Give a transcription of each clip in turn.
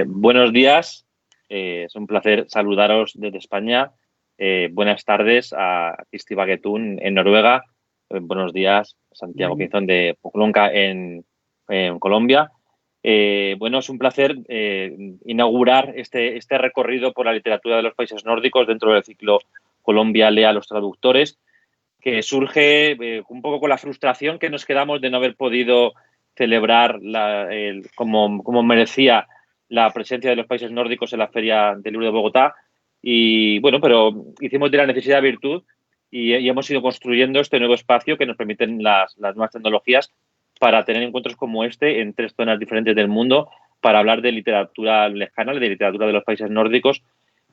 Buenos días, es un placer saludaros desde España. Buenas tardes a Kirsti Baquetún en Noruega. Buenos días, Santiago Pinzón de Poklonka en Colombia. Bueno, es un placer inaugurar este recorrido por la literatura de los países nórdicos dentro del ciclo Colombia lea a los traductores, que surge un poco con la frustración que nos quedamos de no haber podido celebrar como merecía la presencia de los países nórdicos en la Feria del Libro de Bogotá. Y bueno, pero hicimos de la necesidad virtud y hemos ido construyendo este nuevo espacio que nos permiten las nuevas tecnologías para tener encuentros como este en 3 zonas diferentes del mundo para hablar de literatura lejana, de literatura de los países nórdicos.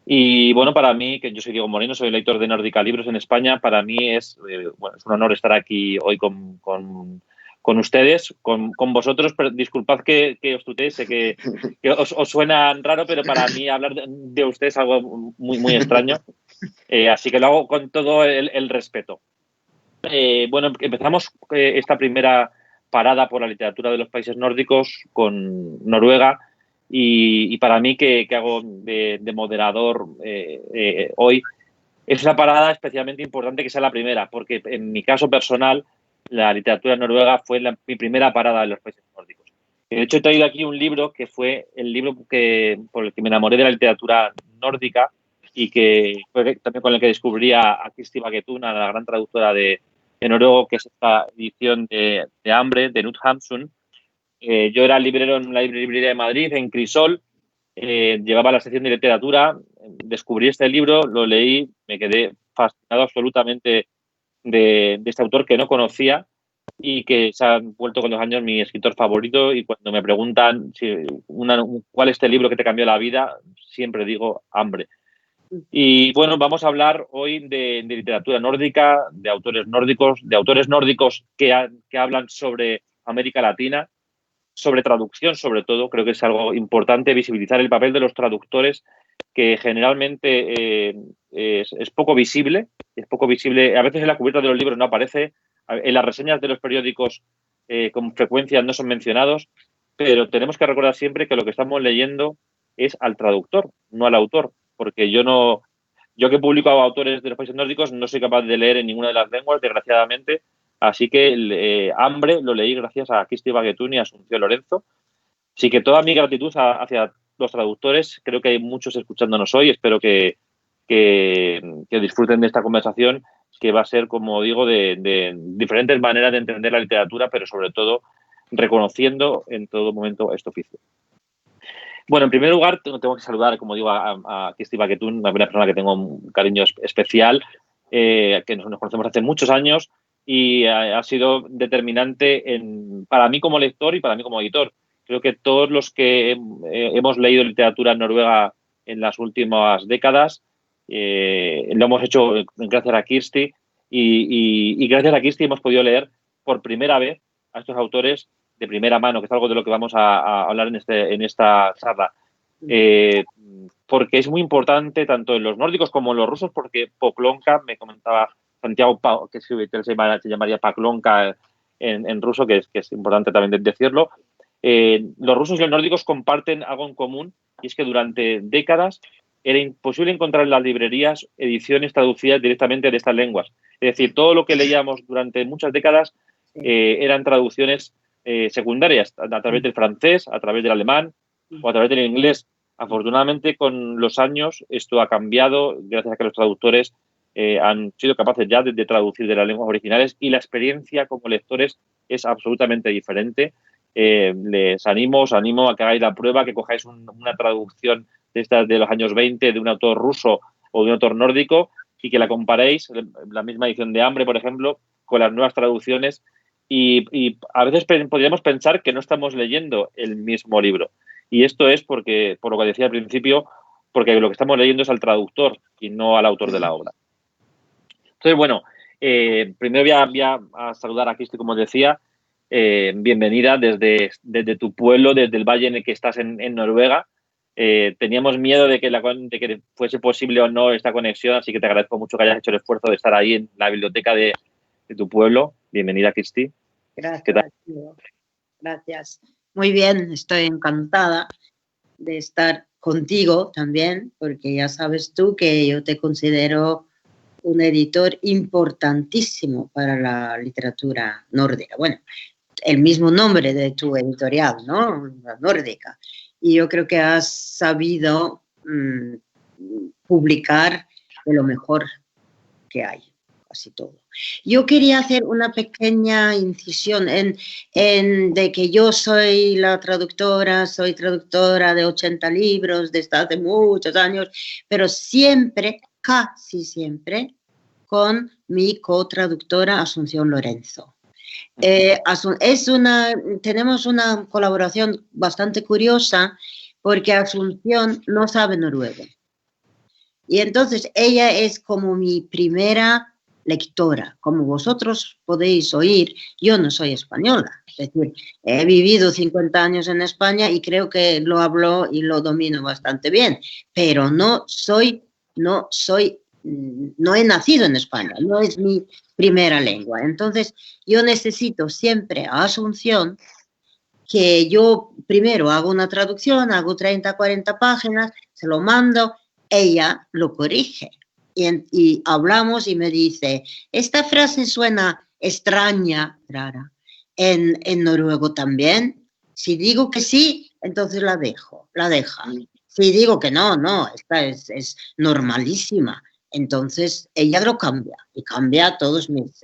Y bueno, para mí, que yo soy Diego Moreno, soy lector de Nórdica Libros en España, para mí es un honor estar aquí hoy con ustedes, con vosotros. Pero disculpad que os tutee, sé que os suena raro, pero para mí hablar de ustedes es algo muy, muy extraño. Así que lo hago con todo el respeto. Bueno, empezamos esta primera parada por la literatura de los países nórdicos con Noruega. Y para mí, que hago de moderador hoy, es una parada especialmente importante que sea la primera, porque en mi caso personal, la literatura noruega fue mi primera parada en los países nórdicos. De hecho, he traído aquí un libro que fue el libro por el que me enamoré de la literatura nórdica y que fue también con el que descubrí a Kirsti Baquetún, a la gran traductora de noruego, que es esta edición de Hambre, de Knut Hamsun. Yo era librero en una librería de Madrid, en Crisol, llevaba la sección de literatura, descubrí este libro, lo leí, me quedé fascinado absolutamente de este autor que no conocía y que se ha vuelto con los años mi escritor favorito. Y cuando me preguntan cuál es este libro que te cambió la vida, siempre digo Hambre. Y bueno, vamos a hablar hoy de literatura nórdica, de autores nórdicos que hablan sobre América Latina, sobre traducción, sobre todo. Creo que es algo importante visibilizar el papel de los traductores, que generalmente es poco visible. A veces en la cubierta de los libros no aparece, en las reseñas de los periódicos con frecuencia no son mencionados, pero tenemos que recordar siempre que lo que estamos leyendo es al traductor, no al autor, porque yo que publico a autores de los países nórdicos no soy capaz de leer en ninguna de las lenguas, desgraciadamente. Así que Hambre lo leí gracias a Kirsti Baquetún y a Asunción Lorenzo. Así que toda mi gratitud hacia los traductores. Creo que hay muchos escuchándonos hoy. Espero que disfruten de esta conversación, que va a ser, como digo, de diferentes maneras de entender la literatura, pero sobre todo reconociendo en todo momento este oficio. Bueno, en primer lugar, tengo que saludar, como digo, a Kirsti Baquetún, una persona que tengo un cariño especial, que nos conocemos hace muchos años y ha sido determinante para mí como lector y para mí como editor. Creo que todos los que hemos leído literatura noruega en las últimas décadas lo hemos hecho gracias a Kirsti y gracias a Kirsti hemos podido leer por primera vez a estos autores de primera mano, que es algo de lo que vamos a hablar en esta charla. Porque es muy importante tanto en los nórdicos como en los rusos, porque Poklonka, me comentaba Santiago, que se llamaría Poklonka en ruso, que es importante también decirlo. Los rusos y los nórdicos comparten algo en común, y es que durante décadas era imposible encontrar en las librerías ediciones traducidas directamente de estas lenguas. Es decir, todo lo que leíamos durante muchas décadas eran traducciones secundarias, a través del francés, a través del alemán o a través del inglés. Afortunadamente, con los años esto ha cambiado, gracias a que los traductores han sido capaces ya de traducir de las lenguas originales, y la experiencia como lectores es absolutamente diferente. Les os animo a que hagáis la prueba, que cojáis una traducción de estas de los años 20 de un autor ruso o de un autor nórdico y que la comparéis, la misma edición de Hambre, por ejemplo, con las nuevas traducciones. Y a veces podríamos pensar que no estamos leyendo el mismo libro. Y esto es por lo que decía al principio, porque lo que estamos leyendo es al traductor y no al autor de la obra. Entonces, bueno, primero voy a saludar a Kirsti, como decía. Bienvenida desde tu pueblo, desde el valle en el que estás en Noruega. Teníamos miedo de que fuese posible o no esta conexión, así que te agradezco mucho que hayas hecho el esfuerzo de estar ahí en la biblioteca de tu pueblo. Bienvenida, Kirsti. Gracias. Gracias. Muy bien, estoy encantada. de estar contigo también, porque ya sabes tú que yo te considero un editor importantísimo para la literatura nórdica. Bueno, el mismo nombre de tu editorial, ¿no? La nórdica. Y yo creo que has sabido publicar de lo mejor que hay, casi todo. Yo quería hacer una pequeña incisión de que yo soy traductora de 80 libros desde hace muchos años, pero siempre, casi siempre, con mi cotraductora Asunción Lorenzo. Tenemos una colaboración bastante curiosa porque Asunción no sabe noruego. Y entonces ella es como mi primera lectora. Como vosotros podéis oír, yo no soy española. Es decir, he vivido 50 años en España y creo que lo hablo y lo domino bastante bien, pero no he nacido en España, no es mi primera lengua. Entonces, yo necesito siempre a Asunción que yo primero hago una traducción, hago 30, 40 páginas, se lo mando, ella lo corrige y hablamos y me dice, esta frase suena extraña, rara, en noruego también. Si digo que sí, entonces la deja. Si digo que no, esta es normalísima. Entonces ella lo cambia y cambia todos mis,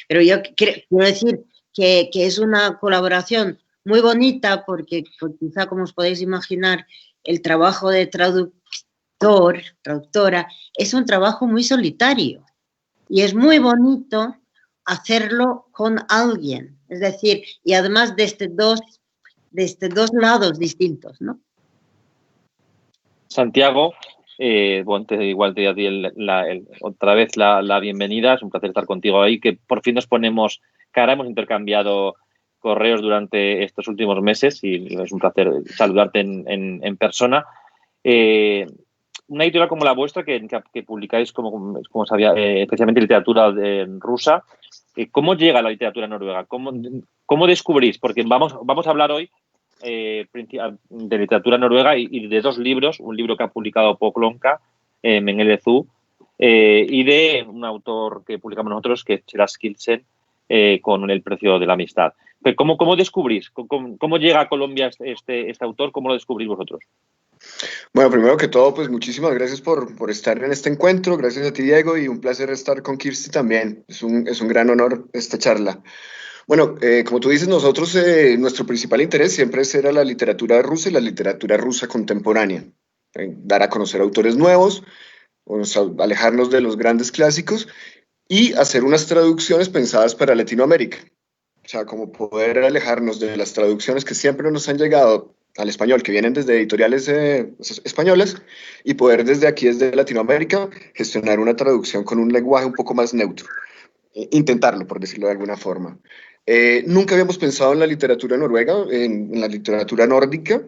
pero yo quiero decir que es una colaboración muy bonita porque quizá como os podéis imaginar el trabajo de traductora es un trabajo muy solitario y es muy bonito hacerlo con alguien, es decir, y además desde dos lados distintos, ¿no? Santiago, bueno, igual te doy otra vez la bienvenida. Es un placer estar contigo ahí, que por fin nos ponemos cara. Hemos intercambiado correos durante estos últimos meses y es un placer saludarte en persona. Una editorial como la vuestra, que publicáis, como sabía, especialmente literatura rusa, ¿cómo llega la literatura noruega? ¿Cómo descubrís? Porque vamos a hablar hoy de literatura noruega y de dos libros, un libro que ha publicado Poklonka, Mengele Zoo, y de un autor que publicamos nosotros, que es Cheras Kilsen, con El precio de la amistad. Pero ¿cómo descubrís? ¿Cómo llega a Colombia este autor? ¿Cómo lo descubrís vosotros? Bueno, primero que todo, pues muchísimas gracias por estar en este encuentro. Gracias a ti, Diego, y un placer estar con Kirsti también. Es un gran honor esta charla. Bueno, como tú dices, nosotros, nuestro principal interés siempre será la literatura rusa y la literatura rusa contemporánea. Dar a conocer autores nuevos, alejarnos de los grandes clásicos y hacer unas traducciones pensadas para Latinoamérica. O sea, como poder alejarnos de las traducciones que siempre nos han llegado al español, que vienen desde editoriales españolas, y poder desde aquí, desde Latinoamérica, gestionar una traducción con un lenguaje un poco más neutro. Intentarlo, por decirlo de alguna forma. Nunca habíamos pensado en la literatura noruega, en la literatura nórdica,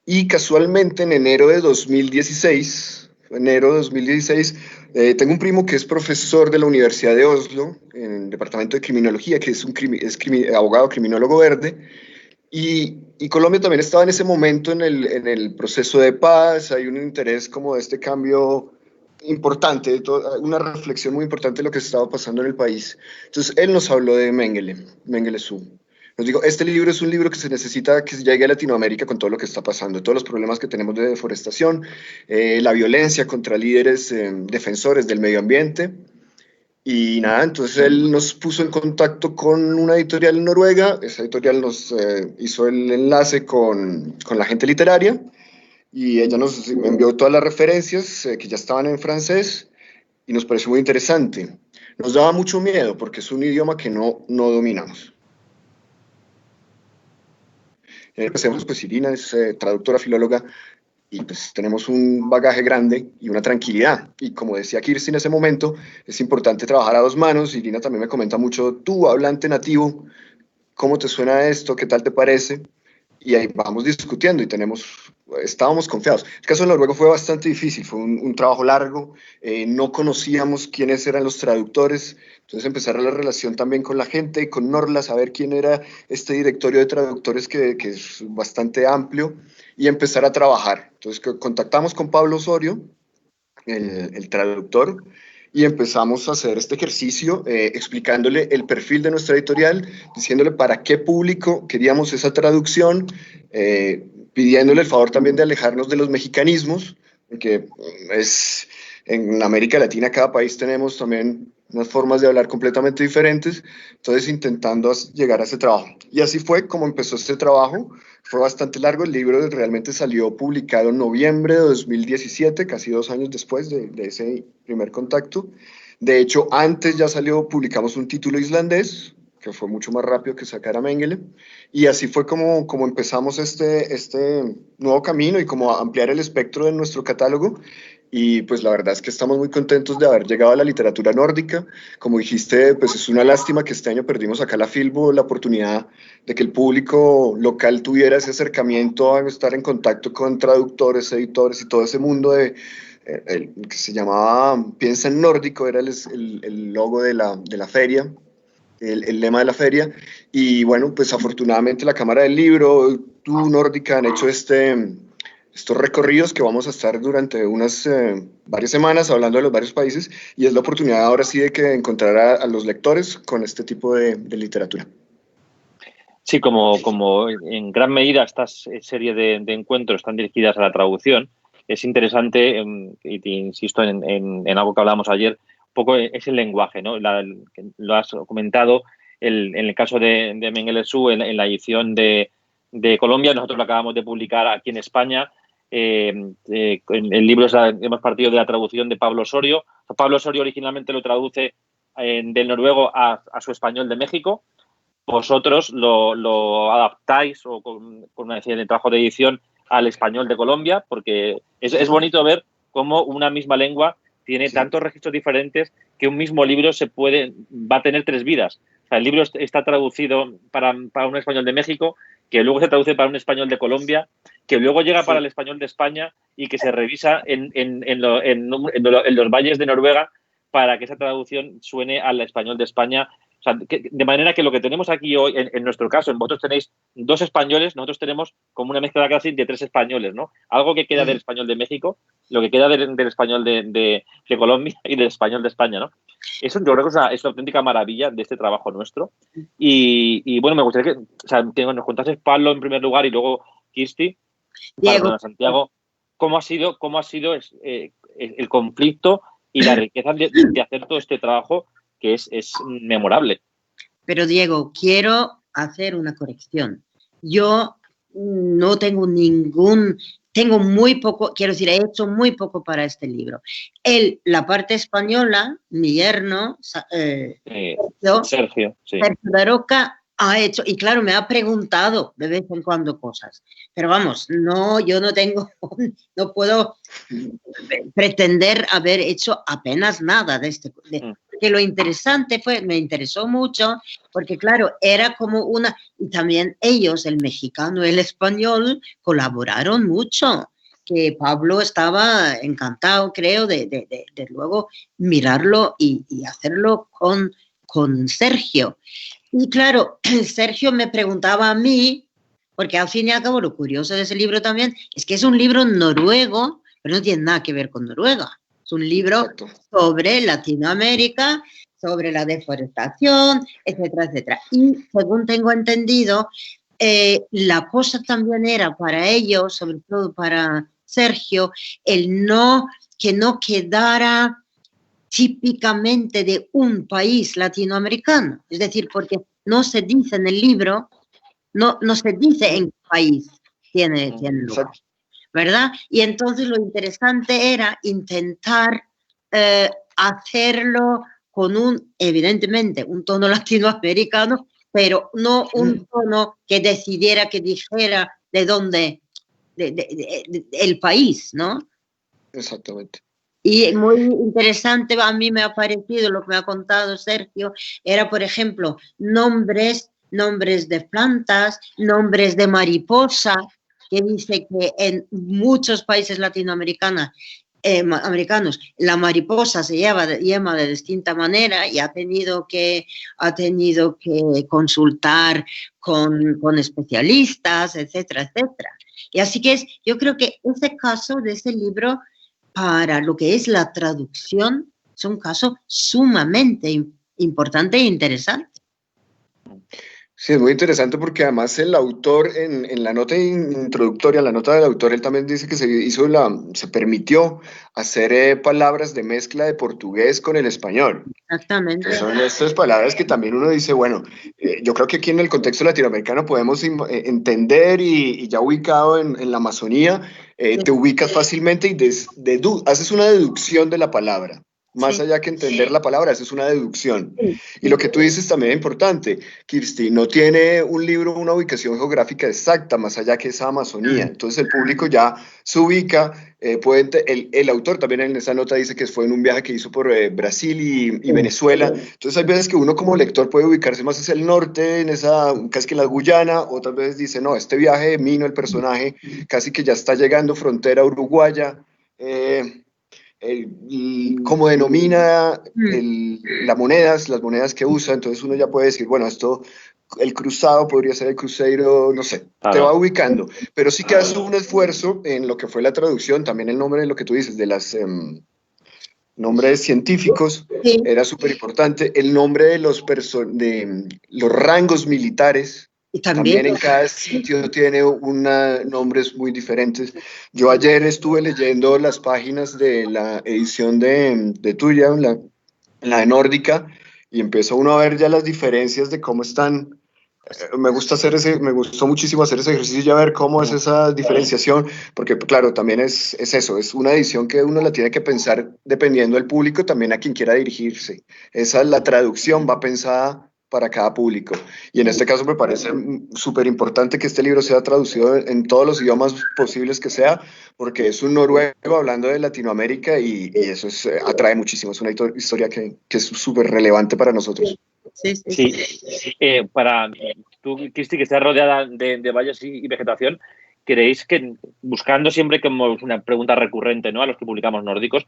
y casualmente en enero de 2016, tengo un primo que es profesor de la Universidad de Oslo, en el departamento de criminología, que es abogado criminólogo verde, y Colombia también estaba en ese momento en el proceso de paz. Hay un interés como de este cambio importante, una reflexión muy importante de lo que estaba pasando en el país. Entonces él nos habló de Mengele Zoo. Nos dijo, este libro es un libro que se necesita que llegue a Latinoamérica con todo lo que está pasando, todos los problemas que tenemos de deforestación, la violencia contra líderes defensores del medio ambiente. Y nada, entonces él nos puso en contacto con una editorial en Noruega. Esa editorial nos hizo el enlace con la gente literaria y ella nos envió todas las referencias que ya estaban en francés y nos pareció muy interesante. Nos daba mucho miedo porque es un idioma que no dominamos. Empecemos, pues Irina es traductora, filóloga, y pues tenemos un bagaje grande y una tranquilidad. Y como decía Kirsti en ese momento, es importante trabajar a dos manos. Irina también me comenta mucho, tú, hablante nativo, ¿cómo te suena esto? ¿Qué tal te parece? Y ahí vamos discutiendo y tenemos estábamos confiados. El caso de noruego fue bastante difícil, fue un trabajo largo, no conocíamos quiénes eran los traductores, entonces empezar la relación también con la gente, con Norla, saber quién era este directorio de traductores que es bastante amplio, y empezar a trabajar. Entonces contactamos con Pablo Osorio, el traductor, y empezamos a hacer este ejercicio explicándole el perfil de nuestra editorial, diciéndole para qué público queríamos esa traducción, pidiéndole el favor también de alejarnos de los mexicanismos, porque en América Latina cada país tenemos también unas formas de hablar completamente diferentes, entonces intentando llegar a ese trabajo. Y así fue como empezó este trabajo, fue bastante largo, el libro realmente salió publicado en noviembre de 2017, casi 2 años después de ese primer contacto. De hecho, antes ya publicamos un título islandés, que fue mucho más rápido que sacar a Mengele, y así fue como empezamos este nuevo camino y como ampliar el espectro de nuestro catálogo. Y pues la verdad es que estamos muy contentos de haber llegado a la literatura nórdica. Como dijiste, pues es una lástima que este año perdimos acá la Filbo, la oportunidad de que el público local tuviera ese acercamiento a estar en contacto con traductores, editores y todo ese mundo que se llamaba Piensa en Nórdico, era el logo de la feria, el lema de la feria. Y bueno, pues afortunadamente la Cámara del Libro, tú, Nórdica, han hecho estos recorridos que vamos a estar durante varias semanas hablando de los varios países, y es la oportunidad ahora sí de que encontrar a los lectores con este tipo de literatura. Sí, como en gran medida estas serie de encuentros están dirigidas a la traducción, es interesante, y te insisto en algo que hablábamos ayer, un poco es el lenguaje, ¿no? Lo has comentado, en el caso de Mengele Su, en la edición de Colombia, nosotros lo acabamos de publicar aquí en España. El libro hemos partido de la traducción de Pablo Osorio. Pablo Osorio originalmente lo traduce del noruego a su español de México. Vosotros lo adaptáis o con una especie de trabajo de edición al español de Colombia, porque es bonito ver cómo una misma lengua tiene tantos registros diferentes que un mismo libro va a tener 3 vidas. O sea, el libro está traducido para un español de México, que luego se traduce para un español de Colombia, que luego llega para el español de España y que se revisa en los valles de Noruega para que esa traducción suene al español de España. O sea, de manera que lo que tenemos aquí hoy, en nuestro caso, vosotros tenéis 2 españoles, nosotros tenemos como una mezcla casi de 3 españoles, ¿no? Algo que queda del español de México, lo que queda del español de Colombia y del español de España, ¿no? Eso yo creo que es la auténtica maravilla de este trabajo nuestro. Y bueno, me gustaría que nos contases, Pablo, en primer lugar, y luego Kirsti, Santiago, cómo ha sido el conflicto y la riqueza de hacer todo este trabajo, que es memorable. Pero Diego, quiero hacer una corrección. Yo no tengo tengo muy poco, quiero decir, he hecho muy poco para este libro. La parte española, mi yerno, Sergio Daroca, ha hecho, y claro, me ha preguntado de vez en cuando cosas, pero vamos, yo no puedo pretender haber hecho apenas nada de que lo interesante me interesó mucho, porque claro, era como y también ellos, el mexicano y el español, colaboraron mucho, que Pablo estaba encantado, creo, de luego mirarlo y hacerlo con Sergio. Y claro, Sergio me preguntaba a mí, porque al fin y al cabo lo curioso de ese libro también es que es un libro noruego, pero no tiene nada que ver con Noruega. Es un libro sobre Latinoamérica, sobre la deforestación, etcétera, etcétera. Y según tengo entendido, la cosa también era para ellos, sobre todo para Sergio, que no quedara típicamente de un país latinoamericano. Es decir, porque no se dice en el libro, no se dice en qué país tiene lugar, ¿verdad? Y entonces lo interesante era intentar hacerlo con evidentemente, un tono latinoamericano, pero no un tono que dijera de dónde, el país, ¿no? Exactamente. Y muy interesante, a mí me ha parecido lo que me ha contado Sergio, era, por ejemplo, nombres de plantas, nombres de mariposa, que dice que en muchos países latinoamericanos la mariposa se llama de distinta manera y ha tenido que consultar con especialistas, etcétera, etcétera. Y así que yo creo que ese caso de ese libro para lo que es la traducción es un caso sumamente importante e interesante. Sí, es muy interesante porque además el autor en la nota introductoria, la nota del autor, él también dice que se permitió hacer palabras de mezcla de portugués con el español. Exactamente. Que son estas palabras que también uno dice, bueno, yo creo que aquí en el contexto latinoamericano podemos entender y ya ubicado en la Amazonía, te ubicas fácilmente y haces una deducción de la palabra. Más allá que entender la palabra, haces una deducción. Y lo que tú dices también es importante, Kirsti, no tiene un libro una ubicación geográfica exacta, más allá que esa Amazonía. Entonces el público ya se ubica, el autor también en esa nota dice que fue en un viaje que hizo por Brasil y Venezuela. Entonces hay veces que uno como lector puede ubicarse más hacia el norte, casi que en la Guyana, otras veces dice, no, este viaje de Mino, el personaje, casi que ya está llegando frontera uruguaya. Cómo denomina las monedas que usa, entonces uno ya puede decir, bueno, el cruzado podría ser el cruceiro, no sé, te va ubicando, pero sí que hace un esfuerzo en lo que fue la traducción, también el nombre de lo que tú dices, de las nombres científicos, era súper importante, el nombre de los rangos militares, y también en cada sitio tiene nombres muy diferentes. Yo ayer estuve leyendo las páginas de la edición de tuya, la de Nórdica, y empezó uno a ver ya las diferencias de cómo están. Me gustó muchísimo hacer ese ejercicio y ya ver cómo es esa diferenciación, porque claro, también es eso, es una edición que uno la tiene que pensar dependiendo del público, también a quien quiera dirigirse. La traducción va pensada para cada público. Y en este caso me parece súper importante que este libro sea traducido en todos los idiomas posibles que sea, porque es un noruego hablando de Latinoamérica y eso atrae muchísimo. Es una historia que es súper relevante para nosotros. Sí. Para tú, Kirsti, que estás rodeada de valles y vegetación, ¿creéis que, buscando siempre como una pregunta recurrente, ¿no?, a los que publicamos nórdicos,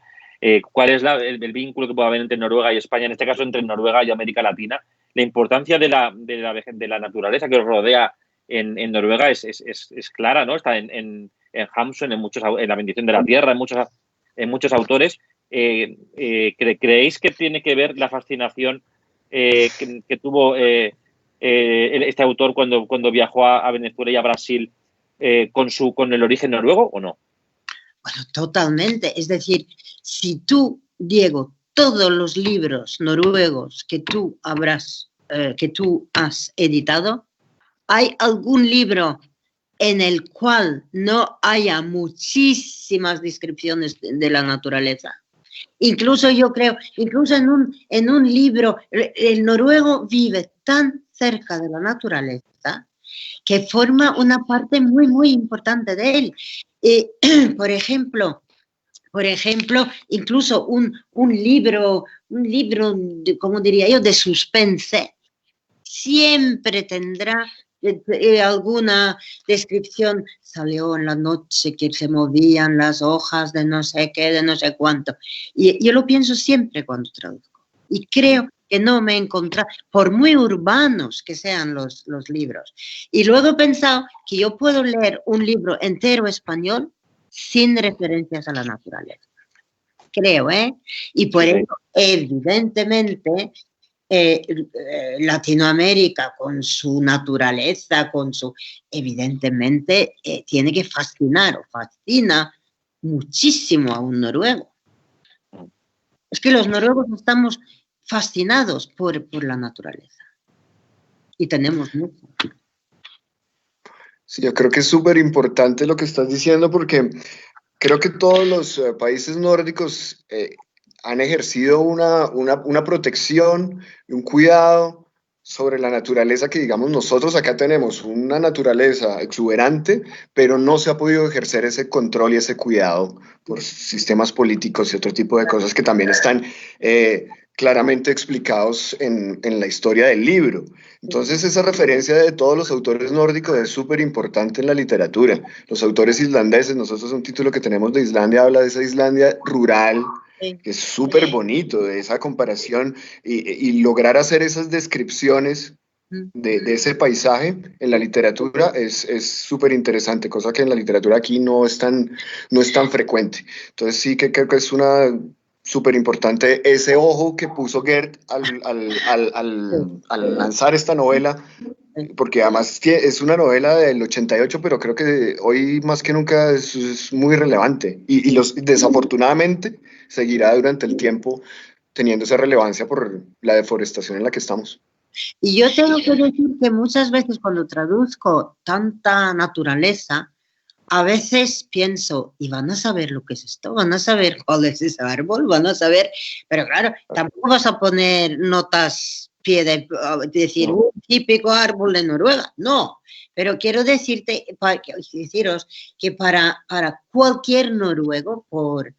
cuál es el vínculo que puede haber entre Noruega y España, en este caso entre Noruega y América Latina? La importancia de la naturaleza que os rodea en Noruega es clara, ¿no? Está en Hamsun, en La bendición de la tierra, en muchos autores. ¿Creéis que tiene que ver la fascinación que tuvo este autor cuando viajó a Venezuela y a Brasil con el origen noruego o no? Bueno, totalmente. Es decir, si tú, Diego, todos los libros noruegos que tú has editado, ¿hay algún libro en el cual no haya muchísimas descripciones de la naturaleza? Incluso yo creo, incluso en un libro, el noruego vive tan cerca de la naturaleza que forma una parte muy, muy importante de él. Por ejemplo, incluso un libro, ¿cómo diría yo?, de suspense, siempre tendrá alguna descripción. Salió en la noche que se movían las hojas de no sé qué, de no sé cuánto. Y yo lo pienso siempre cuando traduzco. Y creo que no me he encontrado, por muy urbanos que sean los libros. Y luego he pensado que yo puedo leer un libro entero español sin referencias a la naturaleza. Creo, ¿eh? Y por eso, evidentemente, Latinoamérica con su naturaleza, evidentemente tiene que fascinar o fascina muchísimo a un noruego. Es que los noruegos estamos fascinados por la naturaleza y tenemos mucho. Sí, yo creo que es súper importante lo que estás diciendo porque creo que todos los países nórdicos han ejercido una protección y un cuidado sobre la naturaleza que, digamos, nosotros acá tenemos una naturaleza exuberante, pero no se ha podido ejercer ese control y ese cuidado por sistemas políticos y otro tipo de cosas que también están, claramente explicados en la historia del libro. Entonces esa referencia de todos los autores nórdicos es súper importante en la literatura. Los autores islandeses, nosotros un título que tenemos de Islandia habla de esa Islandia rural, Sí. que es súper bonito, de esa comparación y lograr hacer esas descripciones de ese paisaje en la literatura es súper interesante, cosa que en la literatura aquí no es tan frecuente. Entonces sí que creo que es una súper importante ese ojo que puso Gert al lanzar esta novela, porque además es una novela del 88, pero creo que hoy más que nunca es muy relevante y desafortunadamente seguirá durante el tiempo teniendo esa relevancia por la deforestación en la que estamos. Y yo tengo que decir que muchas veces cuando traduzco tanta naturaleza, a veces pienso, ¿y van a saber lo que es esto? ¿Van a saber cuál es ese árbol? ¿Van a saber? Pero claro, tampoco vas a poner notas pie de decir No. un típico árbol de Noruega. No, pero quiero deciros que para cualquier noruego, por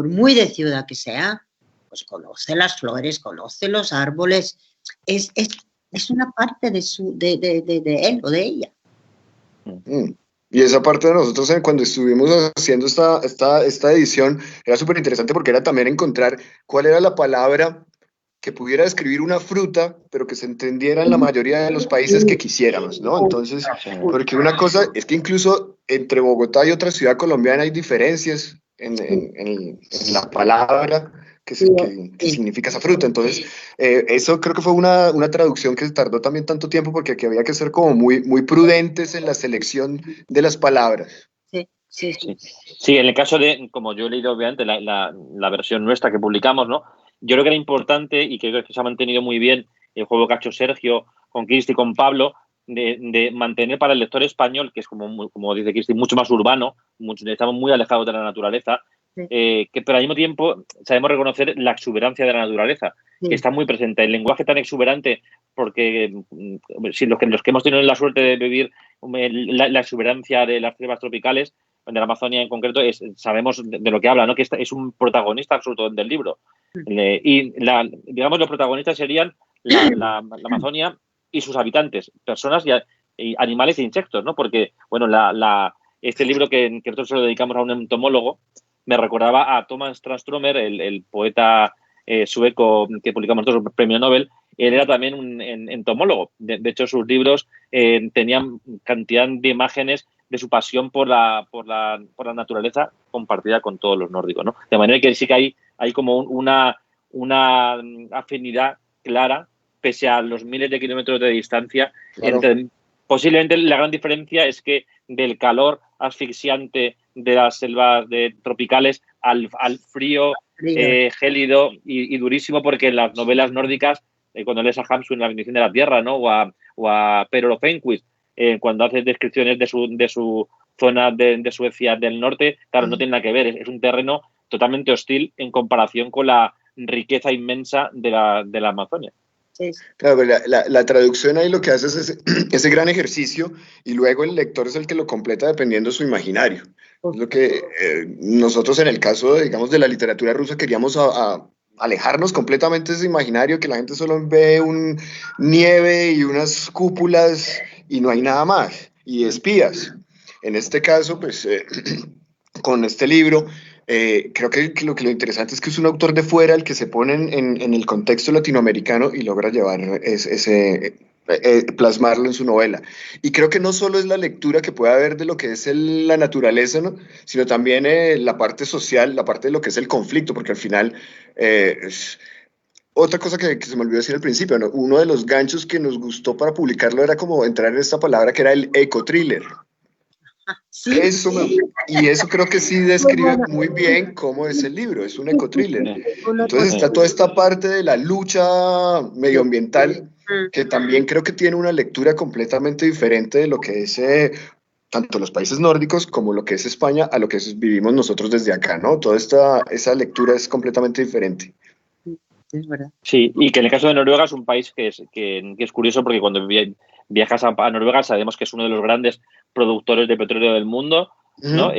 muy de ciudad que sea, pues conoce las flores, conoce los árboles, es una parte de él o de ella. Y esa parte de nosotros cuando estuvimos haciendo esta edición era súper interesante porque era también encontrar cuál era la palabra que pudiera describir una fruta, pero que se entendiera en la mayoría de los países que quisiéramos, ¿no? Entonces, porque una cosa es que incluso entre Bogotá y otra ciudad colombiana hay diferencias en la palabra que significa esa fruta. Entonces, eso creo que fue una traducción que tardó también tanto tiempo porque aquí había que ser como muy prudentes en la selección de las palabras. Sí, en el caso de, como yo he leído obviamente la versión nuestra que publicamos, ¿no? Yo creo que era importante y creo que se ha mantenido muy bien el juego que ha hecho Sergio con Cristi y con Pablo de mantener para el lector español, que es como dice Cristi, mucho más urbano, estamos muy alejados de la naturaleza, pero al mismo tiempo sabemos reconocer la exuberancia de la naturaleza, que está muy presente. El lenguaje tan exuberante, porque si los que hemos tenido la suerte de vivir la exuberancia de las selvas tropicales, de la Amazonia en concreto, sabemos de lo que habla, ¿no? Que es un protagonista absoluto del libro. Y digamos, los protagonistas serían la Amazonia y sus habitantes, personas y animales e insectos, ¿no? Porque, bueno, este libro que nosotros se lo dedicamos a un entomólogo, me recordaba a Thomas Tranströmer, el poeta sueco que publicamos nosotros, premio Nobel. Él era también un entomólogo. De hecho, sus libros tenían cantidad de imágenes de su pasión por la naturaleza compartida con todos los nórdicos, ¿no? De manera que sí que hay como una afinidad clara, pese a los miles de kilómetros de distancia. Claro. Posiblemente la gran diferencia es que del calor asfixiante de las selvas tropicales al frío gélido y durísimo, porque en las novelas nórdicas, cuando lees a Hamsun, La bendición de la tierra, ¿no? o a Pero Penquist, cuando hace descripciones de su zona de Suecia del norte, claro, no tiene nada que ver, es un terreno totalmente hostil en comparación con la riqueza inmensa de la Amazonia. Sí. Claro, la traducción ahí lo que hace es ese gran ejercicio y luego el lector es el que lo completa dependiendo de su imaginario. Es lo que nosotros en el caso, digamos, de la literatura rusa queríamos alejarnos completamente de ese imaginario, que la gente solo ve nieve y unas cúpulas y no hay nada más, y espías. En este caso, pues, con este libro, creo que lo interesante es que es un autor de fuera el que se pone en el contexto latinoamericano y logra llevar plasmarlo en su novela. Y creo que no solo es la lectura que puede haber de lo que es la naturaleza, ¿no? Sino también la parte social, la parte de lo que es el conflicto, porque al final otra cosa que se me olvidó decir al principio, ¿no? Uno de los ganchos que nos gustó para publicarlo era como entrar en esta palabra que era el eco-thriller. Sí. Y eso creo que sí describe muy bien cómo es el libro, es un eco-thriller. Entonces está toda esta parte de la lucha medioambiental que también creo que tiene una lectura completamente diferente de lo que es tanto los países nórdicos como lo que es España a lo que vivimos nosotros desde acá, ¿no? Toda esa lectura es completamente diferente. Es verdad. Sí, y que en el caso de Noruega es un país que es curioso porque cuando viajas a Noruega sabemos que es uno de los grandes productores de petróleo del mundo, ¿no?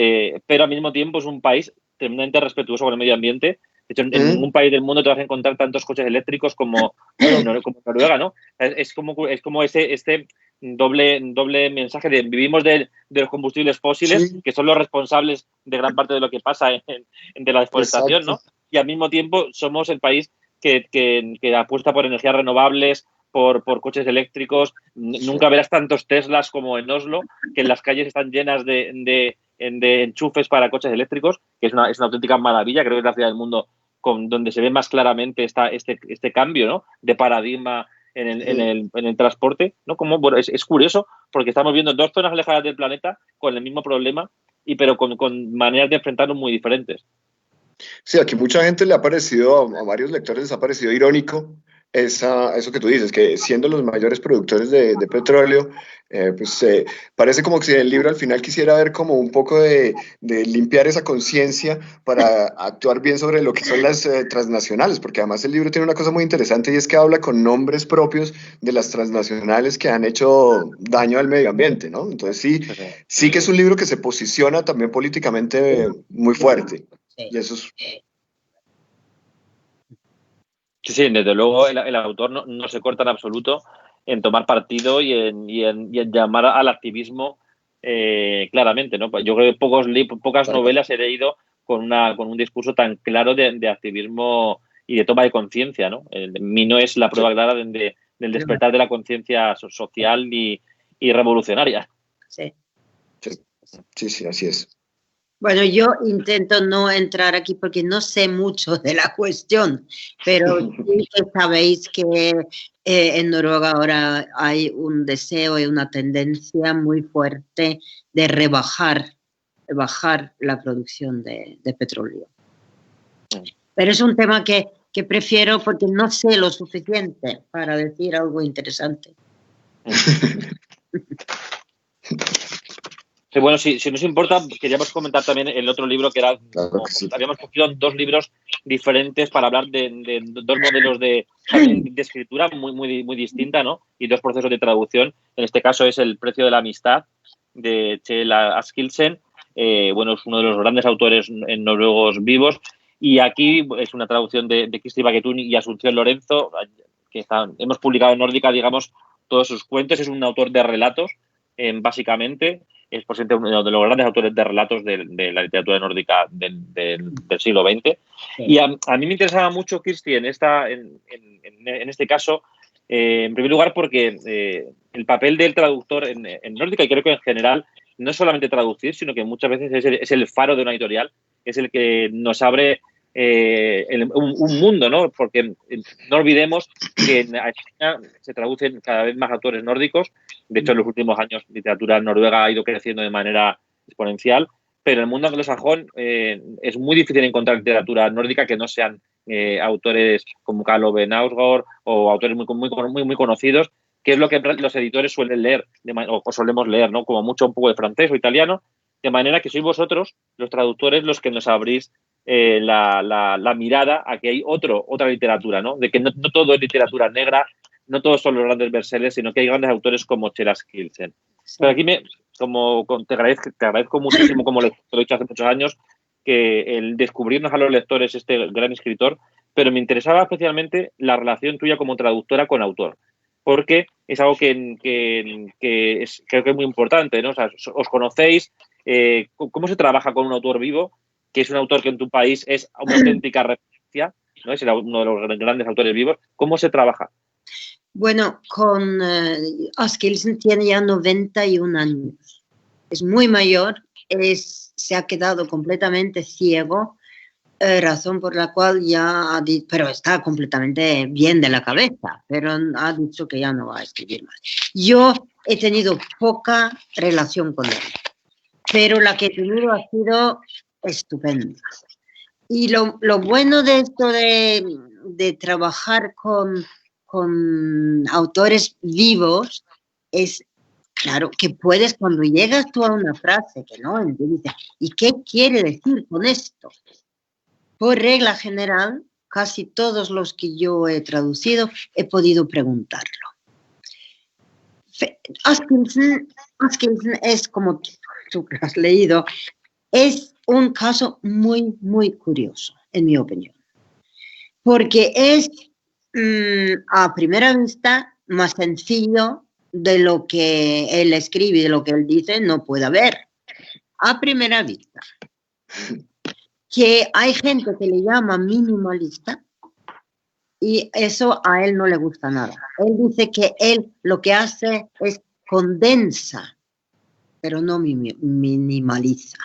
Pero al mismo tiempo es un país tremendamente respetuoso con el medio ambiente, De hecho, en ningún país del mundo te vas a encontrar tantos coches eléctricos como Noruega, ¿no? Es como este doble mensaje de vivimos de los combustibles fósiles, Sí. que son los responsables de gran parte de lo que pasa de la deforestación, Exacto. ¿no? Y al mismo tiempo somos el país que apuesta por energías renovables, por coches eléctricos. Nunca verás tantos Teslas como en Oslo, que en las calles están llenas de enchufes para coches eléctricos, que es una auténtica maravilla. Creo que es la ciudad del mundo donde se ve más claramente este cambio, ¿no?, de paradigma en el transporte, ¿no? Como, bueno, es curioso porque estamos viendo dos zonas alejadas del planeta con el mismo problema, pero con maneras de enfrentarlos muy diferentes. Sí, aquí mucha gente le ha parecido, a varios lectores les ha parecido irónico eso que tú dices, que siendo los mayores productores de petróleo, parece como que el libro al final quisiera ver como un poco de limpiar esa conciencia para actuar bien sobre lo que son las transnacionales, porque además el libro tiene una cosa muy interesante y es que habla con nombres propios de las transnacionales que han hecho daño al medio ambiente, ¿no? Entonces sí que es un libro que se posiciona también políticamente muy fuerte. Y eso es... Sí, desde luego el autor no se corta en absoluto en tomar partido y en llamar al activismo claramente, ¿no? Yo creo que pocas novelas he leído con un discurso tan claro de activismo y de toma de conciencia, ¿no? Mino es la prueba clara del despertar de la conciencia social y revolucionaria. Sí. Sí, así es. Bueno, yo intento no entrar aquí porque no sé mucho de la cuestión, pero sí que sabéis que en Noruega ahora hay un deseo y una tendencia muy fuerte de bajar la producción de petróleo. Pero es un tema que prefiero porque no sé lo suficiente para decir algo interesante. Sí, bueno, si nos importa, queríamos comentar también el otro libro que era, Claro que sí. habíamos cogido dos libros diferentes para hablar de dos modelos de escritura muy distinta, ¿no? Y dos procesos de traducción. En este caso es El precio de la amistad, de Kjell Askildsen. Bueno, es uno de los grandes autores noruegos vivos. Y aquí es una traducción de Kirsti Baketun y Asunción Lorenzo, que hemos publicado en Nórdica, digamos, todos sus cuentos. Es un autor de relatos, básicamente. Es posiblemente uno de los grandes autores de relatos de la literatura nórdica del siglo XX. Sí. Y a mí me interesaba mucho, Kirsti, en este caso, en primer lugar, porque el papel del traductor en nórdica, y creo que en general, no es solamente traducir, sino que muchas veces es el faro de una editorial, es el que nos abre un mundo, ¿no? Porque no olvidemos que en España se traducen cada vez más autores nórdicos. De hecho, en los últimos años literatura noruega ha ido creciendo de manera exponencial, pero en el mundo anglosajón es muy difícil encontrar literatura nórdica que no sean autores como Karl Ove Knausgård o autores muy conocidos, que es lo que los editores suelen leer o solemos leer, ¿no? Como mucho un poco de francés o italiano, de manera que sois vosotros, los traductores, los que nos abrís la mirada a que hay otra literatura, ¿no? De que no todo es literatura negra, no todos son los grandes bestsellers, sino que hay grandes autores como Kjell Askildsen. Sí. Pero aquí te agradezco muchísimo, como lo he dicho hace muchos años, que el descubrirnos a los lectores este gran escritor, pero me interesaba especialmente la relación tuya como traductora con autor, porque es algo que creo que es muy importante, ¿no? O sea, os conocéis, ¿cómo se trabaja con un autor vivo? Que es un autor que en tu país es una auténtica referencia, ¿no? Es uno de los grandes autores vivos. ¿Cómo se trabaja? Bueno, con Askildsen tiene ya 91 años. Es muy mayor, se ha quedado completamente ciego, razón por la cual ya pero está completamente bien de la cabeza, pero ha dicho que ya no va a escribir más. Yo he tenido poca relación con él, pero la que he tenido ha sido estupenda. Y lo bueno de esto de trabajar con autores vivos es, claro, que puedes, cuando llegas tú a una frase que no entiendes, ¿y qué quiere decir con esto? Por regla general, casi todos los que yo he traducido he podido preguntarlo. Askildsen es, como tú has leído, es un caso muy curioso, en mi opinión. porque es a primera vista más sencillo de lo que él escribe y de lo que él dice, no puede haber. A primera vista. Que hay gente que le llama minimalista y eso a él no le gusta nada. Él dice que él lo que hace es condensa, pero no minimaliza.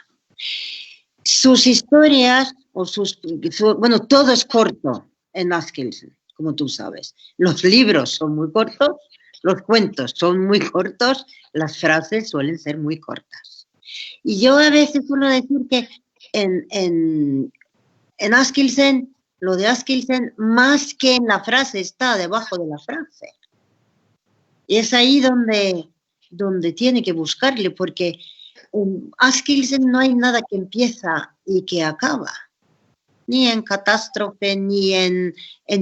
Sus historias, bueno, todo es corto en Askelsen, como tú sabes. Los libros son muy cortos, los cuentos son muy cortos, las frases suelen ser muy cortas. Y yo a veces suelo decir que en Askelsen, lo de Askelsen, más que en la frase, está debajo de la frase. Y es ahí donde tiene que buscarle, porque en Askelsen no hay nada que empieza y que acaba. Ni en catástrofe, ni en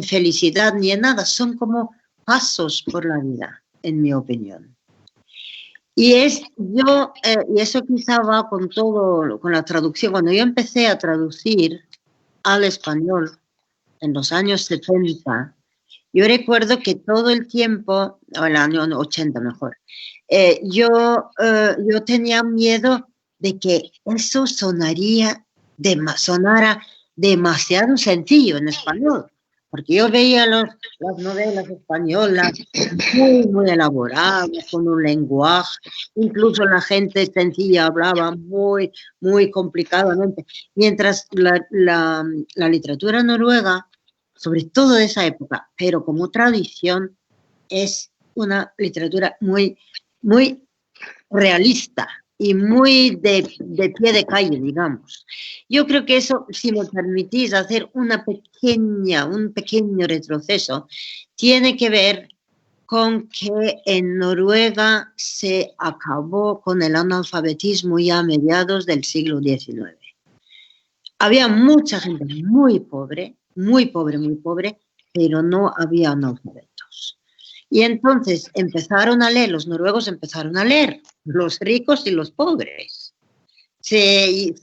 felicidad, ni en nada. Son como pasos por la vida, en mi opinión. Y eso quizá va con todo, con la traducción. Cuando yo empecé a traducir al español en los años 70, yo recuerdo que todo el tiempo, o el año 80 mejor, yo tenía miedo de que eso sonara demasiado sencillo en español. Porque yo veía las novelas españolas muy elaboradas, con un lenguaje, incluso la gente sencilla hablaba muy complicadamente, mientras la literatura noruega, sobre todo de esa época, pero como tradición, es una literatura muy realista y muy de pie de calle, digamos. Yo creo que eso, si me permitís hacer un pequeño retroceso, tiene que ver con que en Noruega se acabó con el analfabetismo ya a mediados del siglo XIX. Había mucha gente muy pobre, pero no había analfabetos. Y entonces los noruegos empezaron a leer, los ricos y los pobres. Se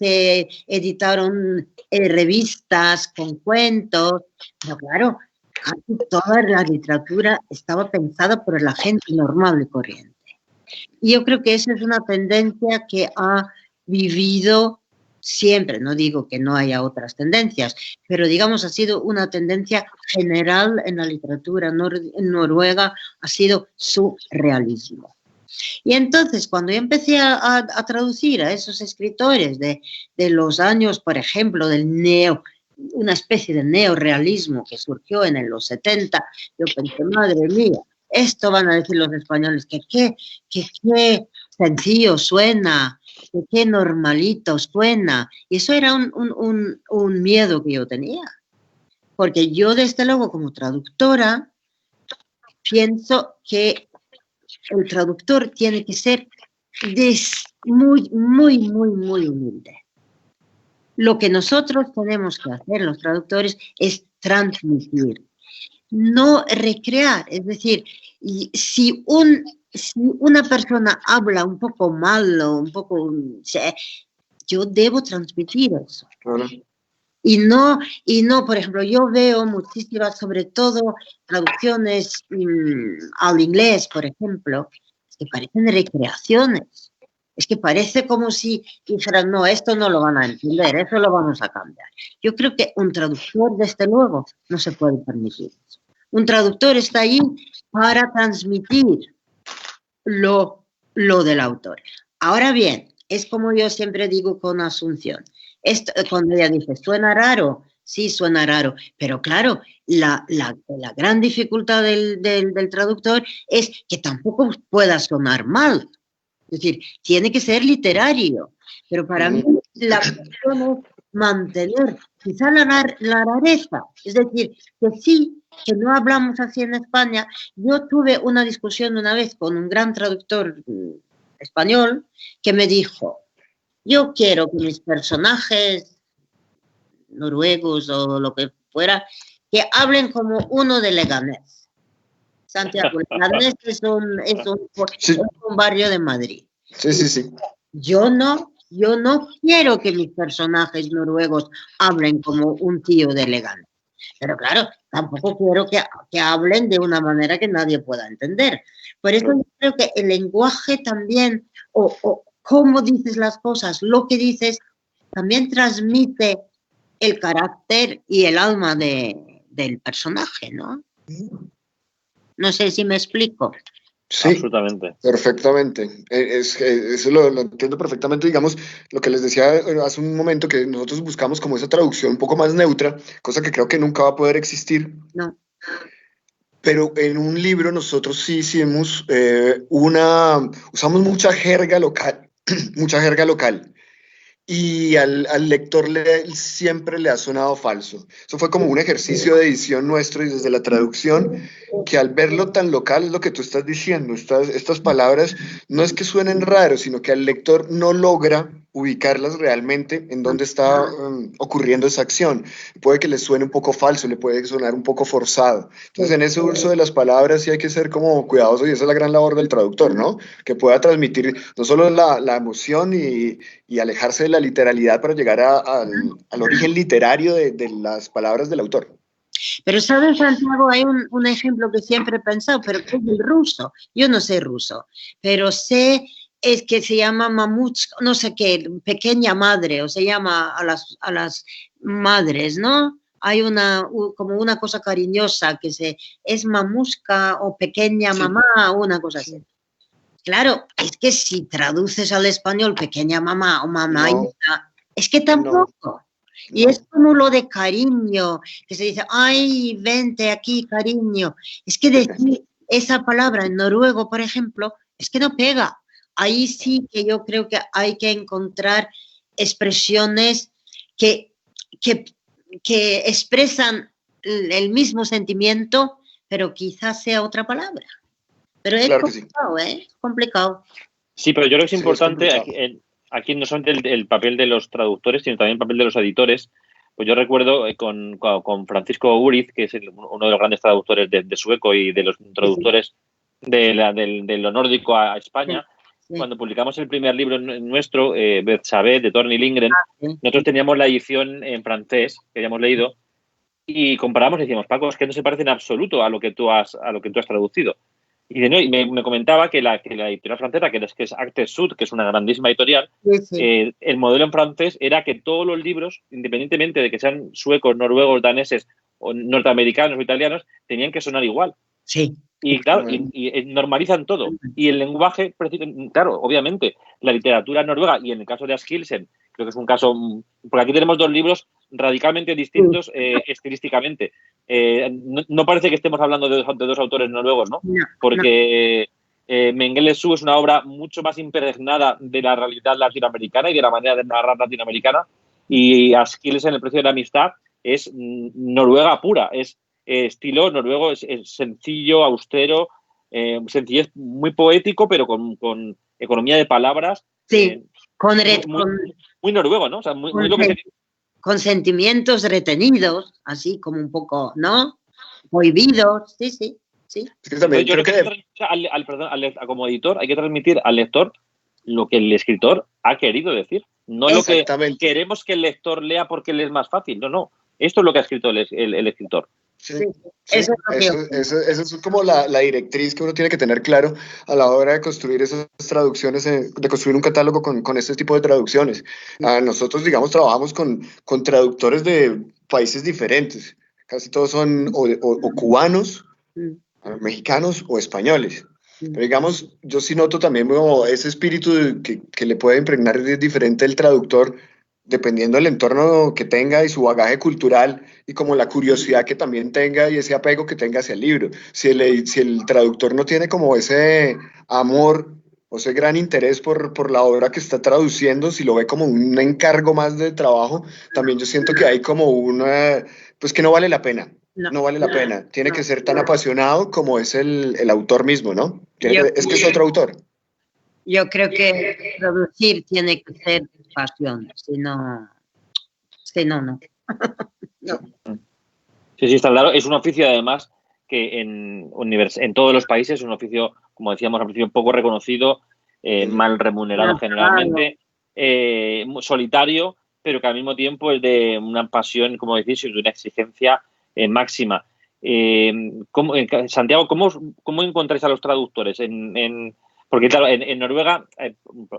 editaron revistas con cuentos, pero claro, casi toda la literatura estaba pensada por la gente normal y corriente. Y yo creo que esa es una tendencia que ha vivido siempre, no digo que no haya otras tendencias, pero digamos ha sido una tendencia general en la literatura noruega, ha sido su realismo. Y entonces cuando yo empecé a traducir a esos escritores de los años, por ejemplo, una especie de neorrealismo que surgió en los 70, yo pensé, madre mía, esto van a decir los españoles, que qué sencillo suena, que qué normalito suena. Y eso era un miedo que yo tenía. Porque yo, desde luego, como traductora, pienso que el traductor tiene que ser muy humilde. Lo que nosotros tenemos que hacer, los traductores, es transmitir, no recrear. Es decir, si una persona habla un poco mal o yo debo transmitir eso. Y no, por ejemplo, yo veo muchísimas, sobre todo, traducciones al inglés, por ejemplo, que parecen recreaciones. Es que parece como si dijeran, no, esto no lo van a entender, eso lo vamos a cambiar. Yo creo que un traductor, desde luego, no se puede permitir eso. Un traductor está ahí para transmitir lo del autor. Ahora bien, es como yo siempre digo con Asunción. Cuando ella dice, ¿suena raro? Sí, suena raro. Pero claro, la gran dificultad del traductor es que tampoco pueda sonar mal. Es decir, tiene que ser literario. Pero para mí la cuestión es mantener quizá la rareza. Es decir, que no hablamos así en España. Yo tuve una discusión una vez con un gran traductor español que me dijo, yo quiero que mis personajes noruegos o lo que fuera, que hablen como uno de Leganés. Santiago, Leganés es un barrio de Madrid. Sí. Yo no quiero que mis personajes noruegos hablen como un tío de Leganés. Pero claro, tampoco quiero que hablen de una manera que nadie pueda entender. Por eso yo creo que el lenguaje también, o cómo dices las cosas, lo que dices, también transmite el carácter y el alma del personaje, ¿no? No sé si me explico. Sí, absolutamente. perfectamente. Eso lo entiendo perfectamente. Digamos, lo que les decía hace un momento, que nosotros buscamos como esa traducción un poco más neutra, cosa que creo que nunca va a poder existir. No. Pero en un libro nosotros sí hicimos usamos mucha jerga local, mucha jerga local. Y al lector siempre le ha sonado falso. Eso fue como un ejercicio de edición nuestro y desde la traducción, que al verlo tan local es lo que tú estás diciendo. Estas palabras no es que suenen raros, sino que al lector no logra ubicarlas realmente en dónde está ocurriendo esa acción. Puede que le suene un poco falso, le puede sonar un poco forzado. Entonces, en ese uso de las palabras sí hay que ser como cuidadoso, y esa es la gran labor del traductor, ¿no? Que pueda transmitir no solo la emoción y alejarse de la literalidad para llegar al origen literario de las palabras del autor. Pero, ¿sabes, Santiago? Hay un ejemplo que siempre he pensado, pero que es el ruso. Yo no sé ruso, pero sé es que se llama mamuchka, no sé qué, pequeña madre, o se llama a las madres, ¿no? Hay como una cosa cariñosa que es mamushka o pequeña mamá, una cosa así. Claro, es que si traduces al español pequeña mamá o mamá, No, es que tampoco. Y no. es como lo de cariño, que se dice, ay, vente aquí, cariño. Es que decir esa palabra en noruego, por ejemplo, es que no pega. Ahí sí que yo creo que hay que encontrar expresiones que, que, que expresan el mismo sentimiento, pero quizás sea otra palabra. Pero es Claro que sí. complicado, ¿eh? Es complicado. Sí, pero yo creo que es Sí, es importante complicado. aquí no solamente el papel de los traductores, sino también el papel de los editores. Pues yo recuerdo con Francisco Uriz, que es uno de los grandes traductores de sueco y de los traductores de lo nórdico a España. Sí. Cuando publicamos el primer libro nuestro, Betsabé, de Torni Lindgren, Sí. nosotros teníamos la edición en francés que habíamos leído y comparamos y decíamos, Paco, es que no se parece en absoluto a lo que tú has traducido. Y me comentaba que la editorial francesa, que es Actes Sud, que es una grandísima editorial, Sí. el modelo en francés era que todos los libros, independientemente de que sean suecos, noruegos, daneses, o norteamericanos o italianos, tenían que sonar igual. Sí. Y claro, y normalizan todo. Y el lenguaje, claro, obviamente, la literatura noruega, y en el caso de Askildsen, creo que es un caso, porque aquí tenemos dos libros radicalmente distintos estilísticamente. No parece que estemos hablando de dos autores noruegos, ¿no? Porque Mengele Su es una obra mucho más impregnada de la realidad latinoamericana y de la manera de narrar latinoamericana, y Askildsen, El precio de la amistad, es noruega pura, es estilo noruego, es sencillo, austero, sencillez, muy poético, pero con economía de palabras. Sí, muy noruego, ¿no? O sea, muy lo que sería. Con sentimientos retenidos, así como un poco, ¿no? Prohibidos, sí, sí, sí. Es que también creo que como editor hay que transmitir al lector lo que el escritor ha querido decir, no lo que queremos que el lector lea porque le es más fácil, no. Esto es lo que ha escrito el escritor. Sí, eso es como la directriz que uno tiene que tener claro a la hora de construir esas traducciones, de construir un catálogo con este tipo de traducciones. Nosotros, digamos, trabajamos con traductores de países diferentes. Casi todos son o cubanos, mexicanos o españoles. Pero digamos, yo sí noto también como ese espíritu que le puede impregnar diferente el traductor, dependiendo del entorno que tenga y su bagaje cultural, y como la curiosidad que también tenga y ese apego que tenga hacia el libro. Si el traductor no tiene como ese amor o ese gran interés por la obra que está traduciendo, si lo ve como un encargo más de trabajo, también yo siento que hay como pues que no vale la pena. No vale la pena. Tiene que ser tan apasionado como es el autor mismo, ¿no? Es que es otro autor. Yo creo que traducir tiene que ser pasión, si no, no. Sí, está claro. Es un oficio, además, que en todos los países es un oficio, como decíamos al principio, poco reconocido, mal remunerado generalmente, solitario, pero que al mismo tiempo es de una pasión, como decís, y de una exigencia máxima. Santiago, ¿cómo encontráis a los traductores? Porque claro, en Noruega,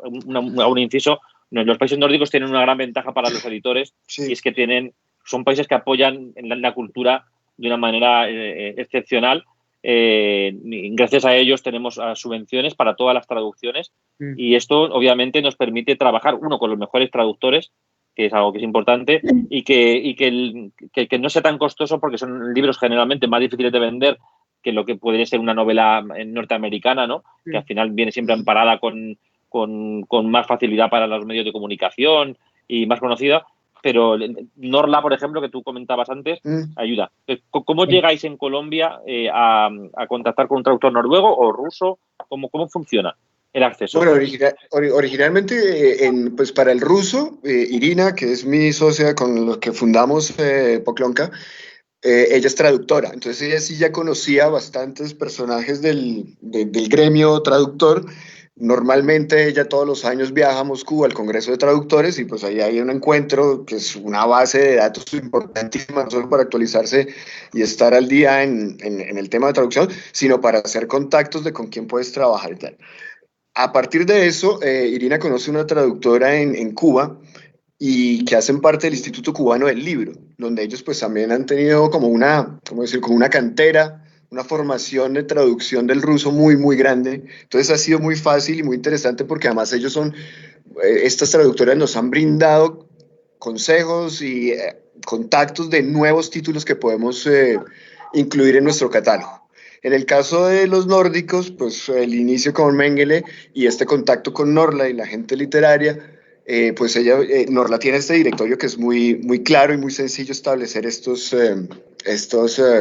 un inciso, los países nórdicos tienen una gran ventaja para los editores, Sí. y es que son países que apoyan en la cultura de una manera excepcional. Gracias a ellos tenemos subvenciones para todas las traducciones, y esto obviamente nos permite trabajar, uno, con los mejores traductores, que es algo que es importante, y que no sea tan costoso, porque son libros generalmente más difíciles de vender que lo que podría ser una novela norteamericana, ¿no? Que al final viene siempre amparada con más facilidad para los medios de comunicación y más conocida. Pero Norla, por ejemplo, que tú comentabas antes, ayuda. ¿Cómo llegáis en Colombia a contactar con un traductor noruego o ruso? ¿Cómo funciona el acceso? Bueno, originalmente, pues para el ruso, Irina, que es mi socia con los que fundamos Poklonka, ella es traductora, entonces ella sí ya conocía bastantes personajes del gremio traductor. Normalmente ella todos los años viaja a Moscú al Congreso de Traductores, y pues ahí hay un encuentro que es una base de datos importantísima, no solo para actualizarse y estar al día en el tema de traducción, sino para hacer contactos de con quién puedes trabajar y tal. A partir de eso, Irina conoce una traductora en Cuba, y que hacen parte del Instituto Cubano del Libro, donde ellos pues también han tenido como ¿cómo decir? Como una cantera, una formación de traducción del ruso muy, muy grande. Entonces ha sido muy fácil y muy interesante, porque además ellos estas traductoras nos han brindado consejos y contactos de nuevos títulos que podemos incluir en nuestro catálogo. En el caso de los nórdicos, pues el inicio con Mengele y este contacto con Norla y la gente literaria, pues Norla tiene este directorio que es muy, muy claro y muy sencillo establecer estos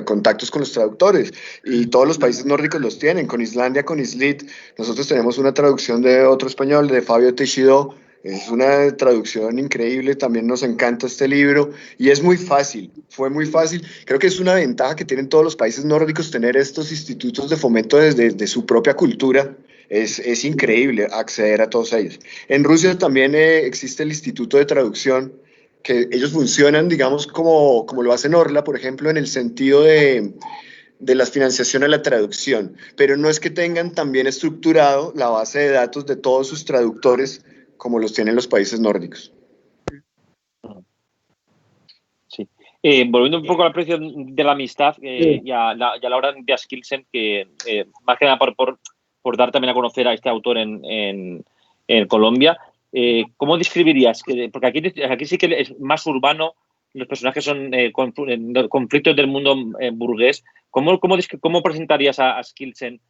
contactos con los traductores, y todos los países nórdicos los tienen. Con Islandia, con Islit, nosotros tenemos una traducción de otro español, de Fabio Teixidó. Es una traducción increíble, también nos encanta este libro, y es muy fácil, fue muy fácil. Creo que es una ventaja que tienen todos los países nórdicos, tener estos institutos de fomento desde su propia cultura. Es increíble acceder a todos ellos. En Rusia también existe el Instituto de Traducción, que ellos funcionan, digamos, como lo hace Orla, por ejemplo, en el sentido de la financiación a la traducción, pero no es que tengan también estructurado la base de datos de todos sus traductores como los tienen los países nórdicos. Sí. Volviendo un poco al precio de la amistad y a la hora de Askildsen, que más que nada por dar también a conocer a este autor en Colombia, ¿cómo describirías? Porque aquí sí que es más urbano, los personajes son conflictos del mundo burgués. ¿Cómo presentarías a Askildsen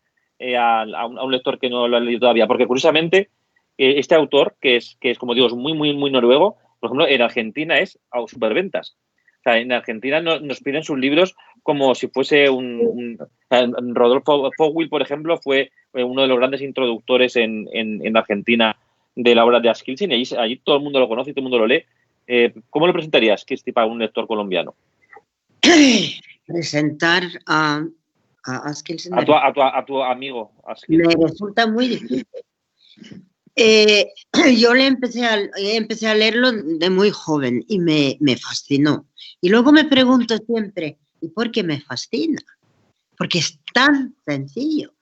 a un lector que no lo ha leído todavía? Porque curiosamente, este autor, que es como digo, es muy, muy, muy noruego, por ejemplo, en Argentina es a superventas. O sea, en Argentina nos piden sus libros como si fuese Rodolfo Fogwill, por ejemplo, fue uno de los grandes introductores en Argentina de la obra de Askildsen, y allí todo el mundo lo conoce y todo el mundo lo lee. ¿Cómo lo presentarías, Cristi, para un lector colombiano? Presentar a Askildsen a tu amigo Askildsen. me resulta muy difícil. Yo empecé a leerlo de muy joven y me fascinó. Y luego me pregunto siempre, ¿y por qué me fascina? Porque es tan sencillo.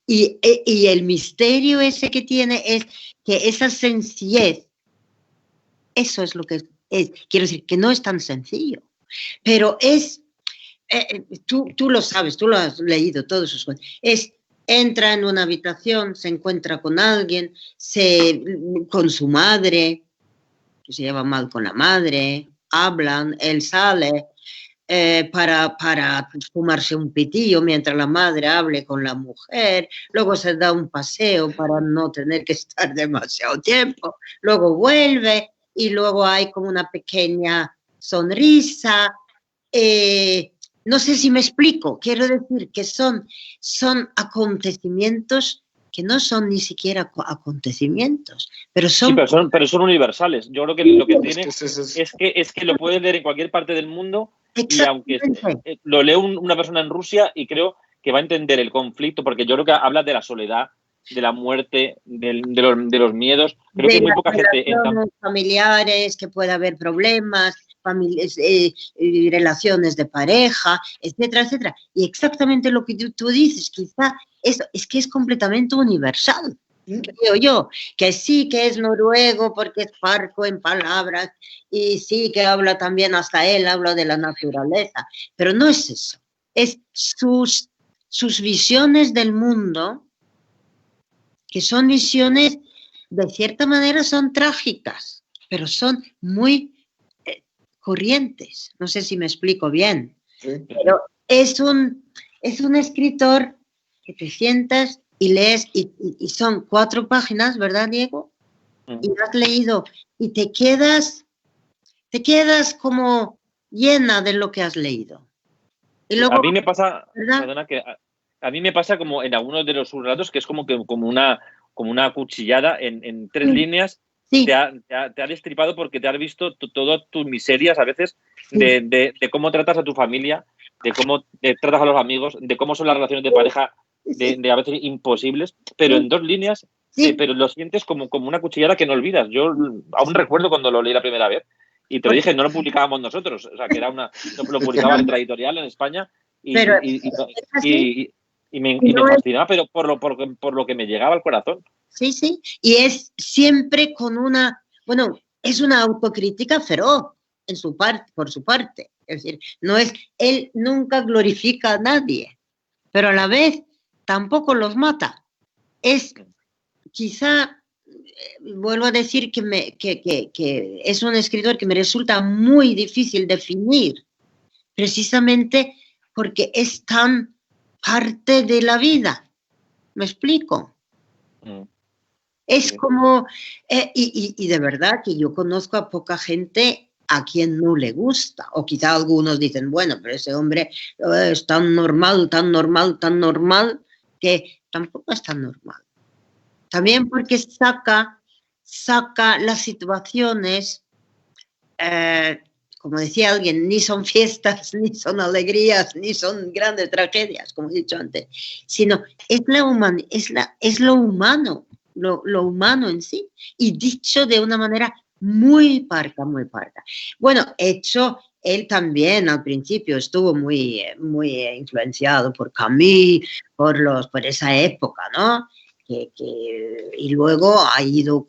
Y el misterio ese que tiene es que esa sencillez, eso es lo que es. Quiero decir, que no es tan sencillo, pero es, tú lo sabes, tú lo has leído, todos esos cosas. Entra en una habitación, se encuentra con alguien, con su madre, que se lleva mal con la madre, hablan, él sale para fumarse un pitillo mientras la madre hable con la mujer, luego se da un paseo para no tener que estar demasiado tiempo, luego vuelve y luego hay como una pequeña sonrisa. No sé si me explico, quiero decir que son acontecimientos que no son ni siquiera acontecimientos, pero son... Sí, pero son universales. Yo creo que lo que tiene es que lo puedes leer en cualquier parte del mundo, y aunque lo lee una persona en Rusia, y creo que va a entender el conflicto, porque yo creo que habla de la soledad, de la muerte, de los miedos. Creo que muy poca gente... familiares, que puede haber problemas, relaciones de pareja, etcétera, etcétera. Y exactamente lo que tú dices, quizá es que es completamente universal. Creo yo, que sí que es noruego porque es parco en palabras y sí que habla también, hasta él habla de la naturaleza, pero no es eso, es sus visiones del mundo, que son visiones, de cierta manera son trágicas, pero son muy corrientes. No sé si me explico bien, pero es un escritor que te sientas y lees, y son 4 páginas, ¿verdad, Diego? Y has leído y te quedas como llena de lo que has leído. Y luego, a mí me pasa, ¿verdad? perdona, que a mí me pasa como en algunos de los subrelatos, que es como una cuchillada en 3 líneas. Sí. Te ha destripado porque te has visto todas tus miserias a veces de cómo tratas a tu familia, de cómo tratas a los amigos, de cómo son las relaciones de pareja, de a veces imposibles, pero en 2 líneas, pero lo sientes como una cuchillada que no olvidas. Yo aún recuerdo cuando lo leí la primera vez y te lo dije, no lo publicábamos nosotros, o sea, que era lo publicaba Letra Editorial en España y me fascinaba, pero por lo que me llegaba al corazón. Sí, sí, y es siempre con es una autocrítica feroz por su parte. Es decir, él nunca glorifica a nadie, pero a la vez tampoco los mata. Es quizá, vuelvo a decir que es un escritor que me resulta muy difícil definir, precisamente porque es tan parte de la vida. ¿Me explico? Es como, y de verdad que yo conozco a poca gente a quien no le gusta, o quizá algunos dicen, bueno, pero ese hombre es tan normal, que tampoco es tan normal. También porque saca las situaciones, como decía alguien, ni son fiestas, ni son alegrías, ni son grandes tragedias, como he dicho antes, sino es lo humano. Lo humano en sí, y dicho de una manera muy parca, muy parca. Bueno, él también al principio estuvo muy influenciado por Camus, por esa época, ¿no? Y luego ha ido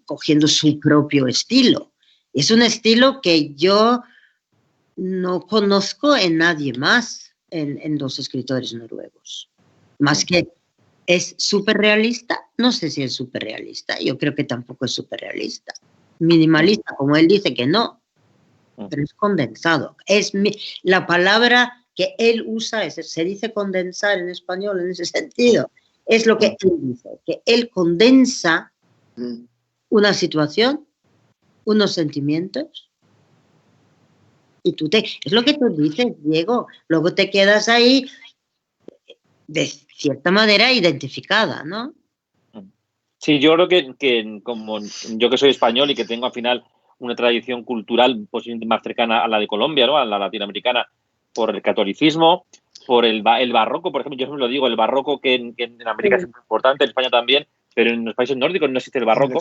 cogiendo su propio estilo. Es un estilo que yo no conozco en nadie más, en los escritores noruegos, más que ¿es súper realista? No sé si es súper realista. Yo creo que tampoco es súper realista. Minimalista, como él dice que no, pero es condensado. La palabra que él usa, se dice condensar en español en ese sentido. Es lo que él dice, que él condensa una situación, unos sentimientos, y es lo que tú dices, Diego. Luego te quedas ahí de cierta manera identificada, ¿no? Sí, yo creo que como yo que soy español y que tengo al final una tradición cultural posiblemente más cercana a la de Colombia, ¿no? A la latinoamericana, por el catolicismo, por el barroco, por ejemplo, yo siempre lo digo, el barroco que en América es muy importante, en España también, pero en los países nórdicos no existe el barroco,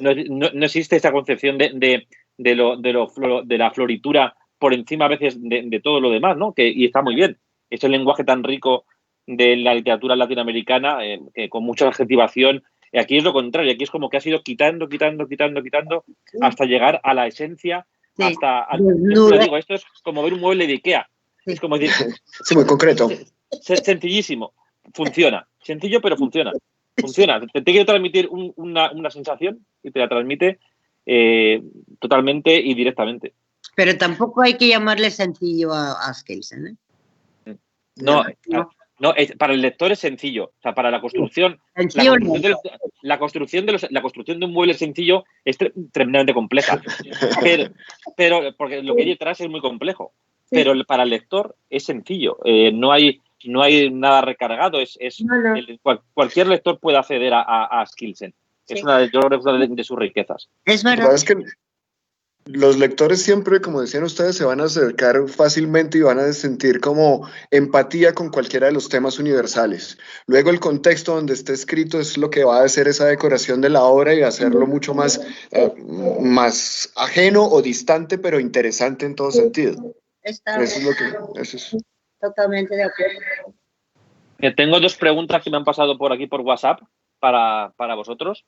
no existe esa concepción de la floritura por encima a veces de todo lo demás, ¿no? Y está muy bien. Es el lenguaje tan rico de la literatura latinoamericana, que con mucha adjetivación. Aquí es lo contrario, aquí es como que has ido quitando hasta llegar a la esencia, yo te digo, esto es como ver un mueble de Ikea. Es como decir, sí, muy concreto. Sencillísimo, funciona, sencillo pero funciona. Te quiere transmitir una sensación y te la transmite totalmente y directamente. Pero tampoco hay que llamarle sencillo a Skilsen, ¿eh? No, para el lector es sencillo. O sea, para la construcción, la construcción de un mueble sencillo es tremendamente compleja. Pero porque lo que hay detrás es muy complejo. Pero para el lector es sencillo. No hay nada recargado. Cualquier lector puede acceder a Skilsen. Es una de sus riquezas. Es verdad. Los lectores siempre, como decían ustedes, se van a acercar fácilmente y van a sentir como empatía con cualquiera de los temas universales. Luego el contexto donde esté escrito es lo que va a hacer esa decoración de la obra y hacerlo mucho más, más ajeno o distante, pero interesante en todo sentido. Está Eso es lo que... Eso es. totalmente de acuerdo. Tengo dos preguntas que me han pasado por aquí por WhatsApp para vosotros.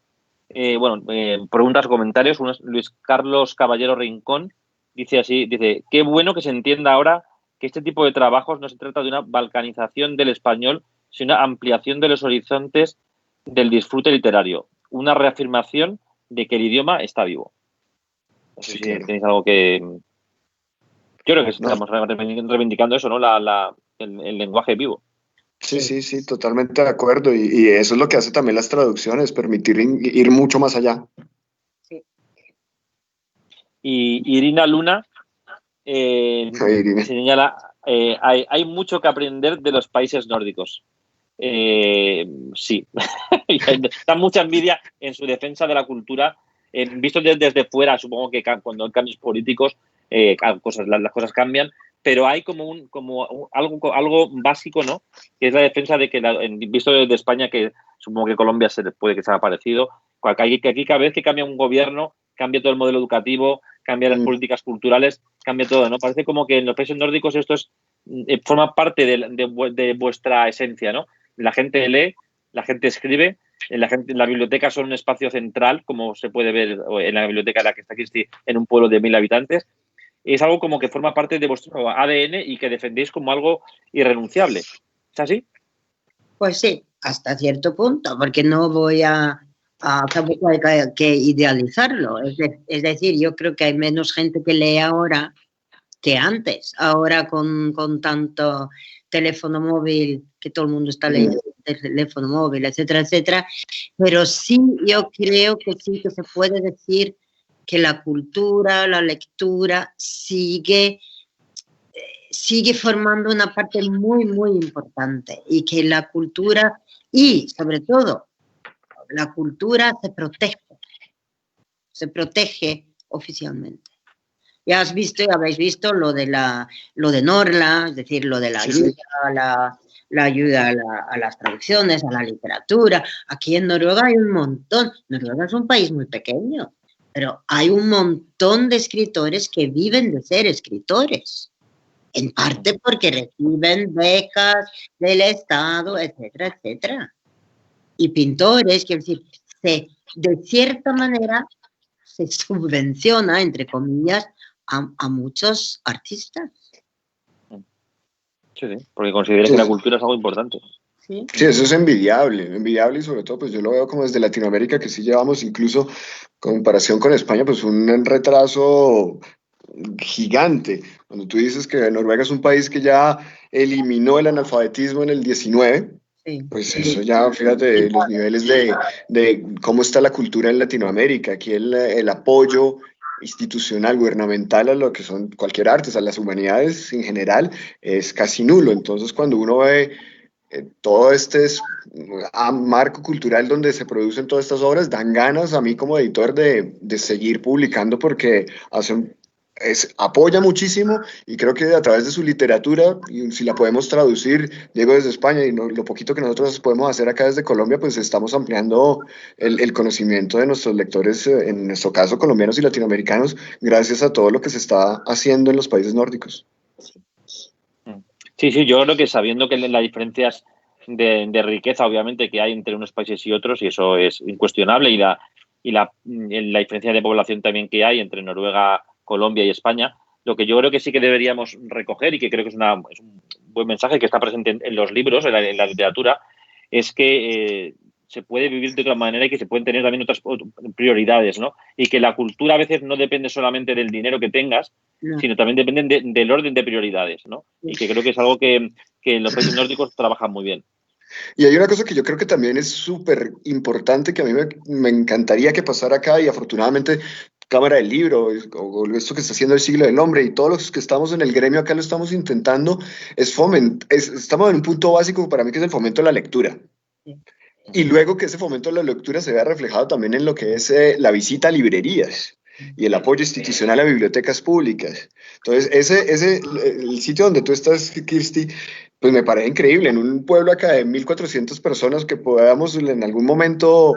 Preguntas o comentarios. Uno es Luis Carlos Caballero Rincón. Dice así, dice, qué bueno que se entienda ahora que este tipo de trabajos no se trata de una balcanización del español, sino una ampliación de los horizontes del disfrute literario. Una reafirmación de que el idioma está vivo. No sé Sí, si claro. tenéis algo que... Yo creo que No. estamos reivindicando eso, ¿no? El lenguaje vivo. Sí, sí, sí, totalmente de acuerdo. Y eso es lo que hace también las traducciones, permitir ir mucho más allá. Sí. Y Irina Luna señala, hay mucho que aprender de los países nórdicos. Sí, da mucha envidia en su defensa de la cultura. Visto desde fuera, supongo que cuando hay cambios políticos, las cosas cambian, pero hay algo básico, ¿no? Que es la defensa de que, visto desde España, que supongo que Colombia puede que sea parecido, que aquí cada vez que cambia un gobierno, cambia todo el modelo educativo, cambia las políticas culturales, cambia todo, ¿no? Parece como que en los países nórdicos esto forma parte de vuestra esencia, ¿no? La gente lee, la gente escribe, la biblioteca son un espacio central, como se puede ver en la biblioteca de la que está Cristi, en un pueblo de 1000 habitantes. Es algo como que forma parte de vuestro ADN y que defendéis como algo irrenunciable. ¿Es así? Pues sí, hasta cierto punto, porque no voy tampoco hay que idealizarlo. Es decir, yo creo que hay menos gente que lee ahora que antes. Ahora con tanto teléfono móvil, que todo el mundo está leyendo el teléfono móvil, etcétera, etcétera. Pero sí, yo creo que sí que se puede decir que la cultura, la lectura sigue formando una parte muy, muy importante y que la cultura y, sobre todo, la cultura se protege oficialmente. Ya habéis visto lo de Norla, es decir, lo de la ayuda, la ayuda a las traducciones, a la literatura. Aquí en Noruega hay un montón. Noruega es un país muy pequeño, pero hay un montón de escritores que viven de ser escritores. En parte porque reciben becas del Estado, etcétera, etcétera. Y pintores, quiero decir, de cierta manera se subvenciona, entre comillas, a muchos artistas. Sí, porque consideras que la cultura es algo importante. Sí, sí, eso es envidiable y sobre todo pues yo lo veo como desde Latinoamérica que sí llevamos incluso comparación con España pues un retraso gigante. Cuando tú dices que Noruega es un país que ya eliminó el analfabetismo en el 19, sí. pues eso ya, fíjate, los niveles de cómo está la cultura en Latinoamérica, aquí el apoyo institucional, gubernamental a lo que son cualquier arte, a las humanidades en general, es casi nulo. Entonces, cuando uno ve todo marco cultural donde se producen todas estas obras, dan ganas a mí como editor de seguir publicando porque apoya muchísimo y creo que a través de su literatura, y si la podemos traducir, Diego desde España y lo poquito que nosotros podemos hacer acá desde Colombia, pues estamos ampliando el conocimiento de nuestros lectores, en nuestro caso colombianos y latinoamericanos, gracias a todo lo que se está haciendo en los países nórdicos. Sí, sí, yo creo que sabiendo que las diferencias de riqueza, obviamente, que hay entre unos países y otros, y eso es incuestionable, y la diferencia de población también que hay entre Noruega, Colombia y España, lo que yo creo que sí que deberíamos recoger y que creo que es un buen mensaje que está presente en los libros, en la literatura, es que se puede vivir de otra manera y que se pueden tener también otras prioridades, ¿no? Y que la cultura a veces no depende solamente del dinero que tengas, sino también dependen del orden de prioridades, ¿no? Y que creo que es algo que en los países nórdicos trabajan muy bien. Y hay una cosa que yo creo que también es súper importante, que a mí me encantaría que pasara acá y afortunadamente Cámara del Libro, o esto que está haciendo el Siglo del Hombre y todos los que estamos en el gremio acá lo estamos intentando, estamos en un punto básico para mí que es el fomento de la lectura. Y luego que ese fomento de la lectura se vea reflejado también en lo que es la visita a librerías. y el apoyo institucional a bibliotecas públicas. Entonces, el sitio donde tú estás, Kirsti, pues me parece increíble, en un pueblo acá de 1.400 personas que podamos en algún momento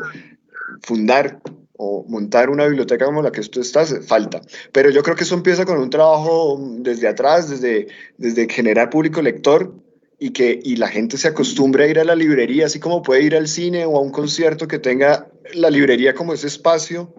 fundar o montar una biblioteca como la que tú estás, falta. Pero yo creo que eso empieza con un trabajo desde atrás, desde generar público lector y la gente se acostumbre a ir a la librería, así como puede ir al cine o a un concierto, que tenga la librería como ese espacio.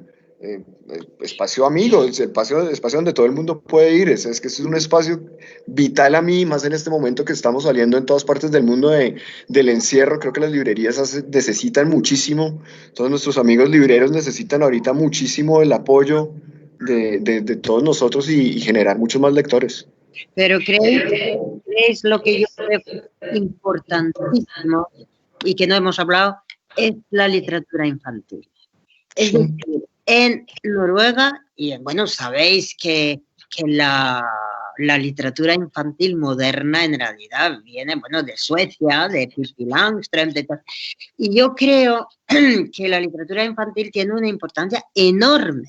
Espacio amigo, espacio donde todo el mundo puede ir, es que es un espacio vital a mí, más en este momento que estamos saliendo en todas partes del mundo del encierro. Creo que las librerías necesitan muchísimo, todos nuestros amigos libreros necesitan ahorita muchísimo el apoyo de todos nosotros y generar muchos más lectores. Pero creéis lo que yo creo importantísimo y que no hemos hablado, es la literatura infantil. Es decir, en Noruega, y bueno, sabéis que la literatura infantil moderna en realidad viene, bueno, de Suecia, de Pippi Langström, y yo creo que la literatura infantil tiene una importancia enorme,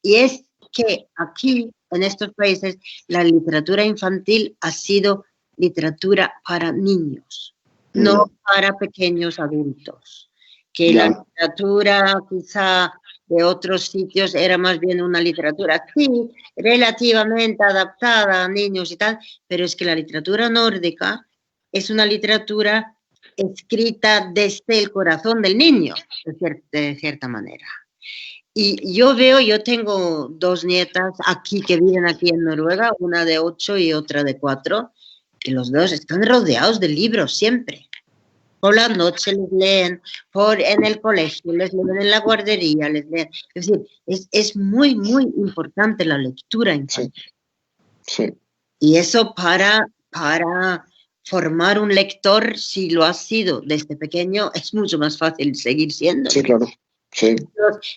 y es que aquí, en estos países, la literatura infantil ha sido literatura para niños, no para pequeños adultos, que la literatura quizá de otros sitios era más bien una literatura, sí, relativamente adaptada a niños y tal, pero es que la literatura nórdica es una literatura escrita desde el corazón del niño, de cierta manera. Y yo tengo 2 nietas aquí que viven aquí en Noruega, una de 8 y otra de 4, y los 2 están rodeados de libros siempre. Por la noche les leen, en el colegio les leen, en la guardería les leen. Es decir, es muy, muy importante la lectura infantil. Sí. Y eso para formar un lector, si lo has sido desde pequeño, es mucho más fácil seguir siendo. Sí, claro. Sí.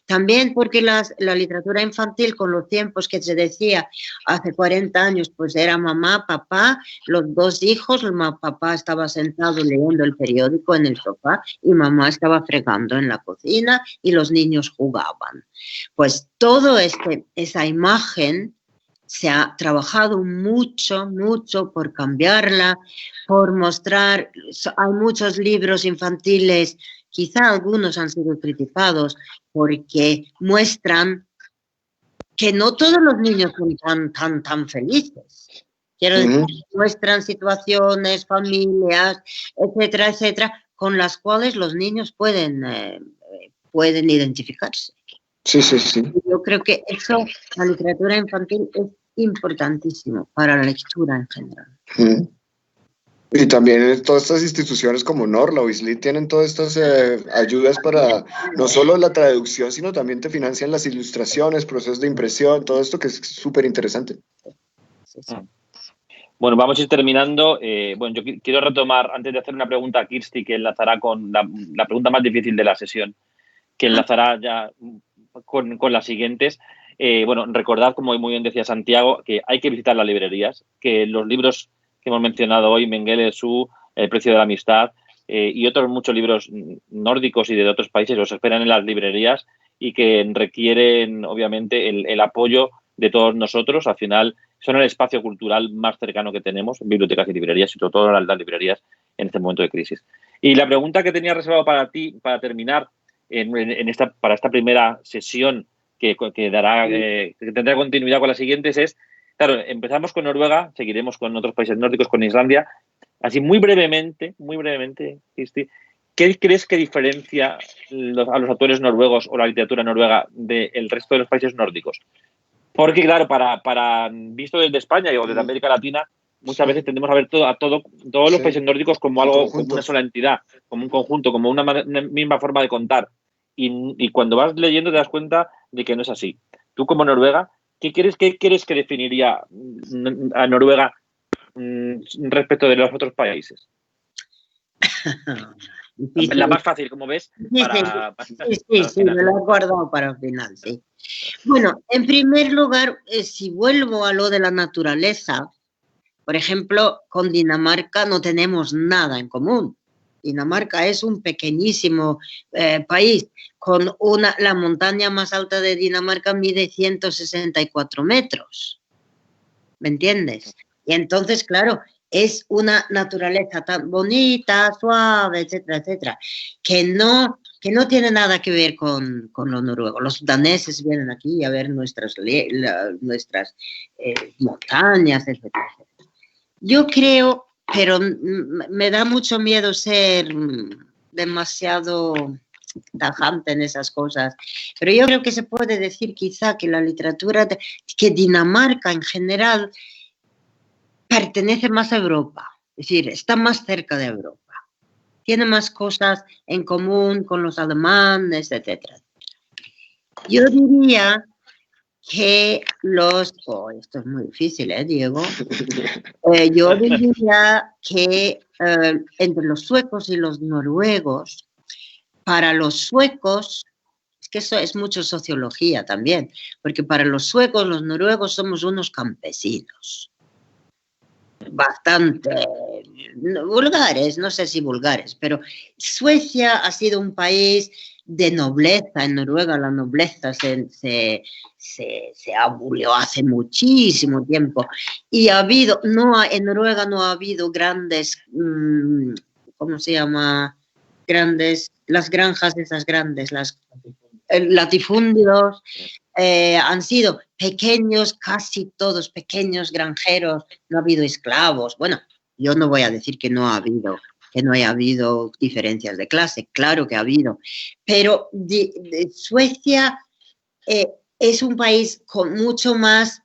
También porque la literatura infantil, con los tiempos que se decía hace 40 años, pues era mamá, papá, los 2 hijos, papá estaba sentado leyendo el periódico en el sofá y mamá estaba fregando en la cocina y los niños jugaban. Pues todo esa imagen se ha trabajado mucho, mucho por cambiarla, por mostrar. Hay muchos libros infantiles, quizá algunos han sido criticados porque muestran que no todos los niños son tan felices. Quiero decir, muestran situaciones, familias, etcétera, etcétera, con las cuales los niños pueden identificarse. Sí. Yo creo que la literatura infantil es importantísimo para la lectura en general. Y también todas estas instituciones como Norla o ISLIT tienen todas estas ayudas para no solo la traducción, sino también te financian las ilustraciones, procesos de impresión, todo esto que es súper interesante. Sí. Bueno, vamos a ir terminando. Yo quiero retomar, antes de hacer una pregunta a Kirsti, que enlazará con la pregunta más difícil de la sesión, que enlazará ya con las siguientes. Recordad, como muy bien decía Santiago, que hay que visitar las librerías, que los libros que hemos mencionado hoy, Mengele Su, El precio de la amistad, y otros muchos libros nórdicos y de otros países los esperan en las librerías y que requieren, obviamente, el apoyo de todos nosotros. Al final, son el espacio cultural más cercano que tenemos, bibliotecas y librerías, y sobre todo las librerías en este momento de crisis. Y la pregunta que tenía reservado para ti, para terminar, para esta primera sesión que tendrá continuidad con las siguientes, es, claro, empezamos con Noruega, seguiremos con otros países nórdicos, con Islandia. Así, muy brevemente, Kirsti, ¿qué crees que diferencia a los autores noruegos o la literatura noruega del resto de los países nórdicos? Porque, claro, visto desde España o desde América Latina, muchas veces tendemos a ver todos los países nórdicos como algo, como una sola entidad, como un conjunto, como una misma forma de contar. Y cuando vas leyendo te das cuenta de que no es así. Tú, como Noruega, ¿qué crees que definiría a Noruega respecto de los otros países? La más fácil, como ves. Sí, me lo he guardado para el final, sí. Bueno, en primer lugar, si vuelvo a lo de la naturaleza, por ejemplo, con Dinamarca no tenemos nada en común. Dinamarca es un pequeñísimo país. La montaña más alta de Dinamarca mide 164 metros. ¿Me entiendes? Y entonces, claro, es una naturaleza tan bonita, suave, etcétera, etcétera, que no tiene nada que ver con lo noruego. Los daneses vienen aquí a ver nuestras montañas, etcétera, etcétera. Yo creo, pero me da mucho miedo ser demasiado tajante en esas cosas, pero yo creo que se puede decir quizá que la literatura, que Dinamarca en general pertenece más a Europa, es decir, está más cerca de Europa, tiene más cosas en común con los alemanes, etcétera. Yo diría que esto es muy difícil, Diego. Yo diría que entre los suecos y los noruegos, para los suecos, es que eso es mucho sociología también, porque para los suecos, los noruegos somos unos campesinos, bastante vulgares, no sé si vulgares, pero Suecia ha sido un país de nobleza. En Noruega la nobleza se abolió hace muchísimo tiempo y en Noruega no ha habido grandes, ¿cómo se llama? Las granjas esas grandes, las latifundios, han sido pequeños, casi todos pequeños granjeros, no ha habido esclavos. Bueno, yo no voy a decir que no haya habido diferencias de clase, claro que ha habido, pero Suecia es un país con mucho más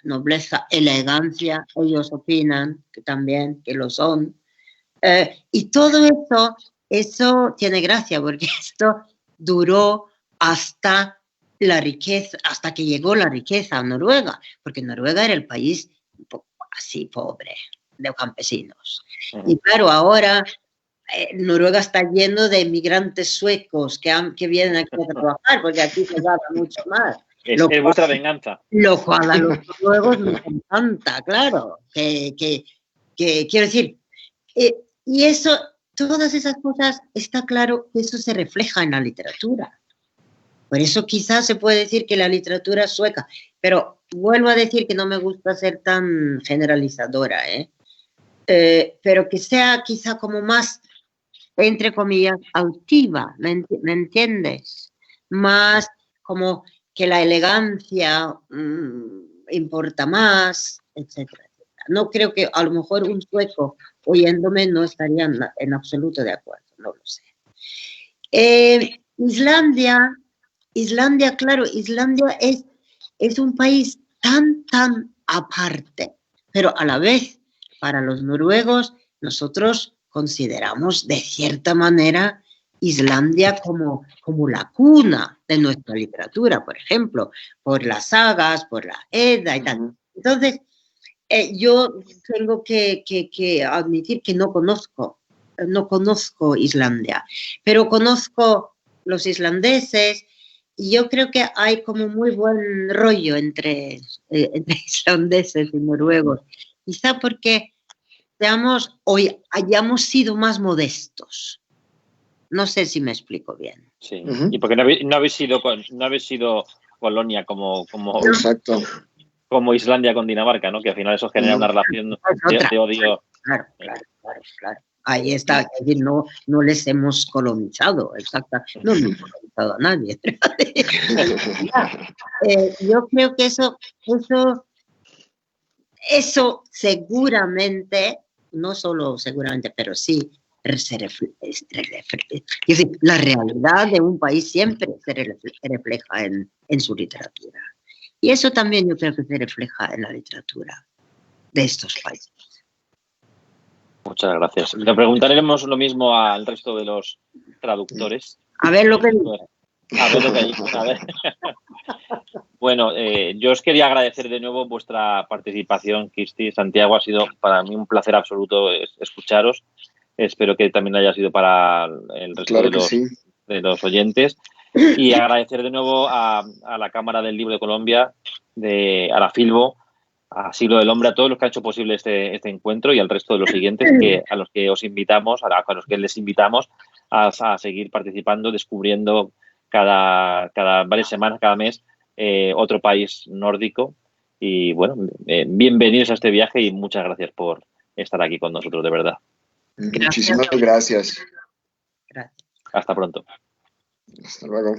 nobleza, elegancia, ellos opinan que también que lo son, y todo eso tiene gracia, porque esto duró hasta la riqueza, hasta que llegó la riqueza a Noruega, porque Noruega era el país un poco así pobre, de campesinos. Y claro, ahora Noruega está lleno de migrantes suecos que vienen aquí a trabajar, porque aquí se gana mucho más. Es vuestra venganza. Lo cual a los noruegos les encanta, claro. Quiero decir, y eso, todas esas cosas, está claro que eso se refleja en la literatura. Por eso quizás se puede decir que la literatura sueca, pero vuelvo a decir que no me gusta ser tan generalizadora, pero que sea quizá como más, entre comillas, altiva, ¿me entiendes? Más como que la elegancia importa más, etcétera, etcétera. No creo que a lo mejor un sueco oyéndome no estaría en absoluto de acuerdo, no lo sé. Islandia, claro, Islandia es un país tan aparte, pero a la vez, para los noruegos, nosotros consideramos de cierta manera Islandia como la cuna de nuestra literatura, por ejemplo, por las sagas, por la Edda y tal. Entonces, yo tengo que admitir que no conozco Islandia, pero conozco los islandeses y yo creo que hay como muy buen rollo entre islandeses y noruegos, quizá porque hayamos sido más modestos. No sé si me explico bien. Sí, y porque no habéis sido colonia como Exacto. Como Islandia con Dinamarca, ¿no? Que al final eso genera una relación de odio. Claro. Ahí está, es decir, no les hemos colonizado, exacto. No hemos colonizado a nadie. Yo creo que eso seguramente, no solo seguramente, pero sí, es decir, la realidad de un país siempre se refleja en su literatura. Y eso también yo creo que se refleja en la literatura de estos países. Muchas gracias. Le preguntaremos lo mismo al resto de los traductores. A ver lo que dicen. A ver. Bueno, yo os quería agradecer de nuevo vuestra participación, Kirsti. Santiago, ha sido para mí un placer absoluto escucharos. Espero que también haya sido para el resto de los oyentes. Y agradecer de nuevo a la Cámara del Libro de Colombia, a la Filbo, a Siglo del Hombre, a todos los que han hecho posible este encuentro y al resto de los siguientes a los que os invitamos, a los que les invitamos a seguir participando, descubriendo cada varias semanas, cada mes, otro país nórdico. Y bueno, bienvenidos a este viaje y muchas gracias por estar aquí con nosotros, de verdad. Muchísimas gracias. Gracias. Hasta pronto. Hasta luego.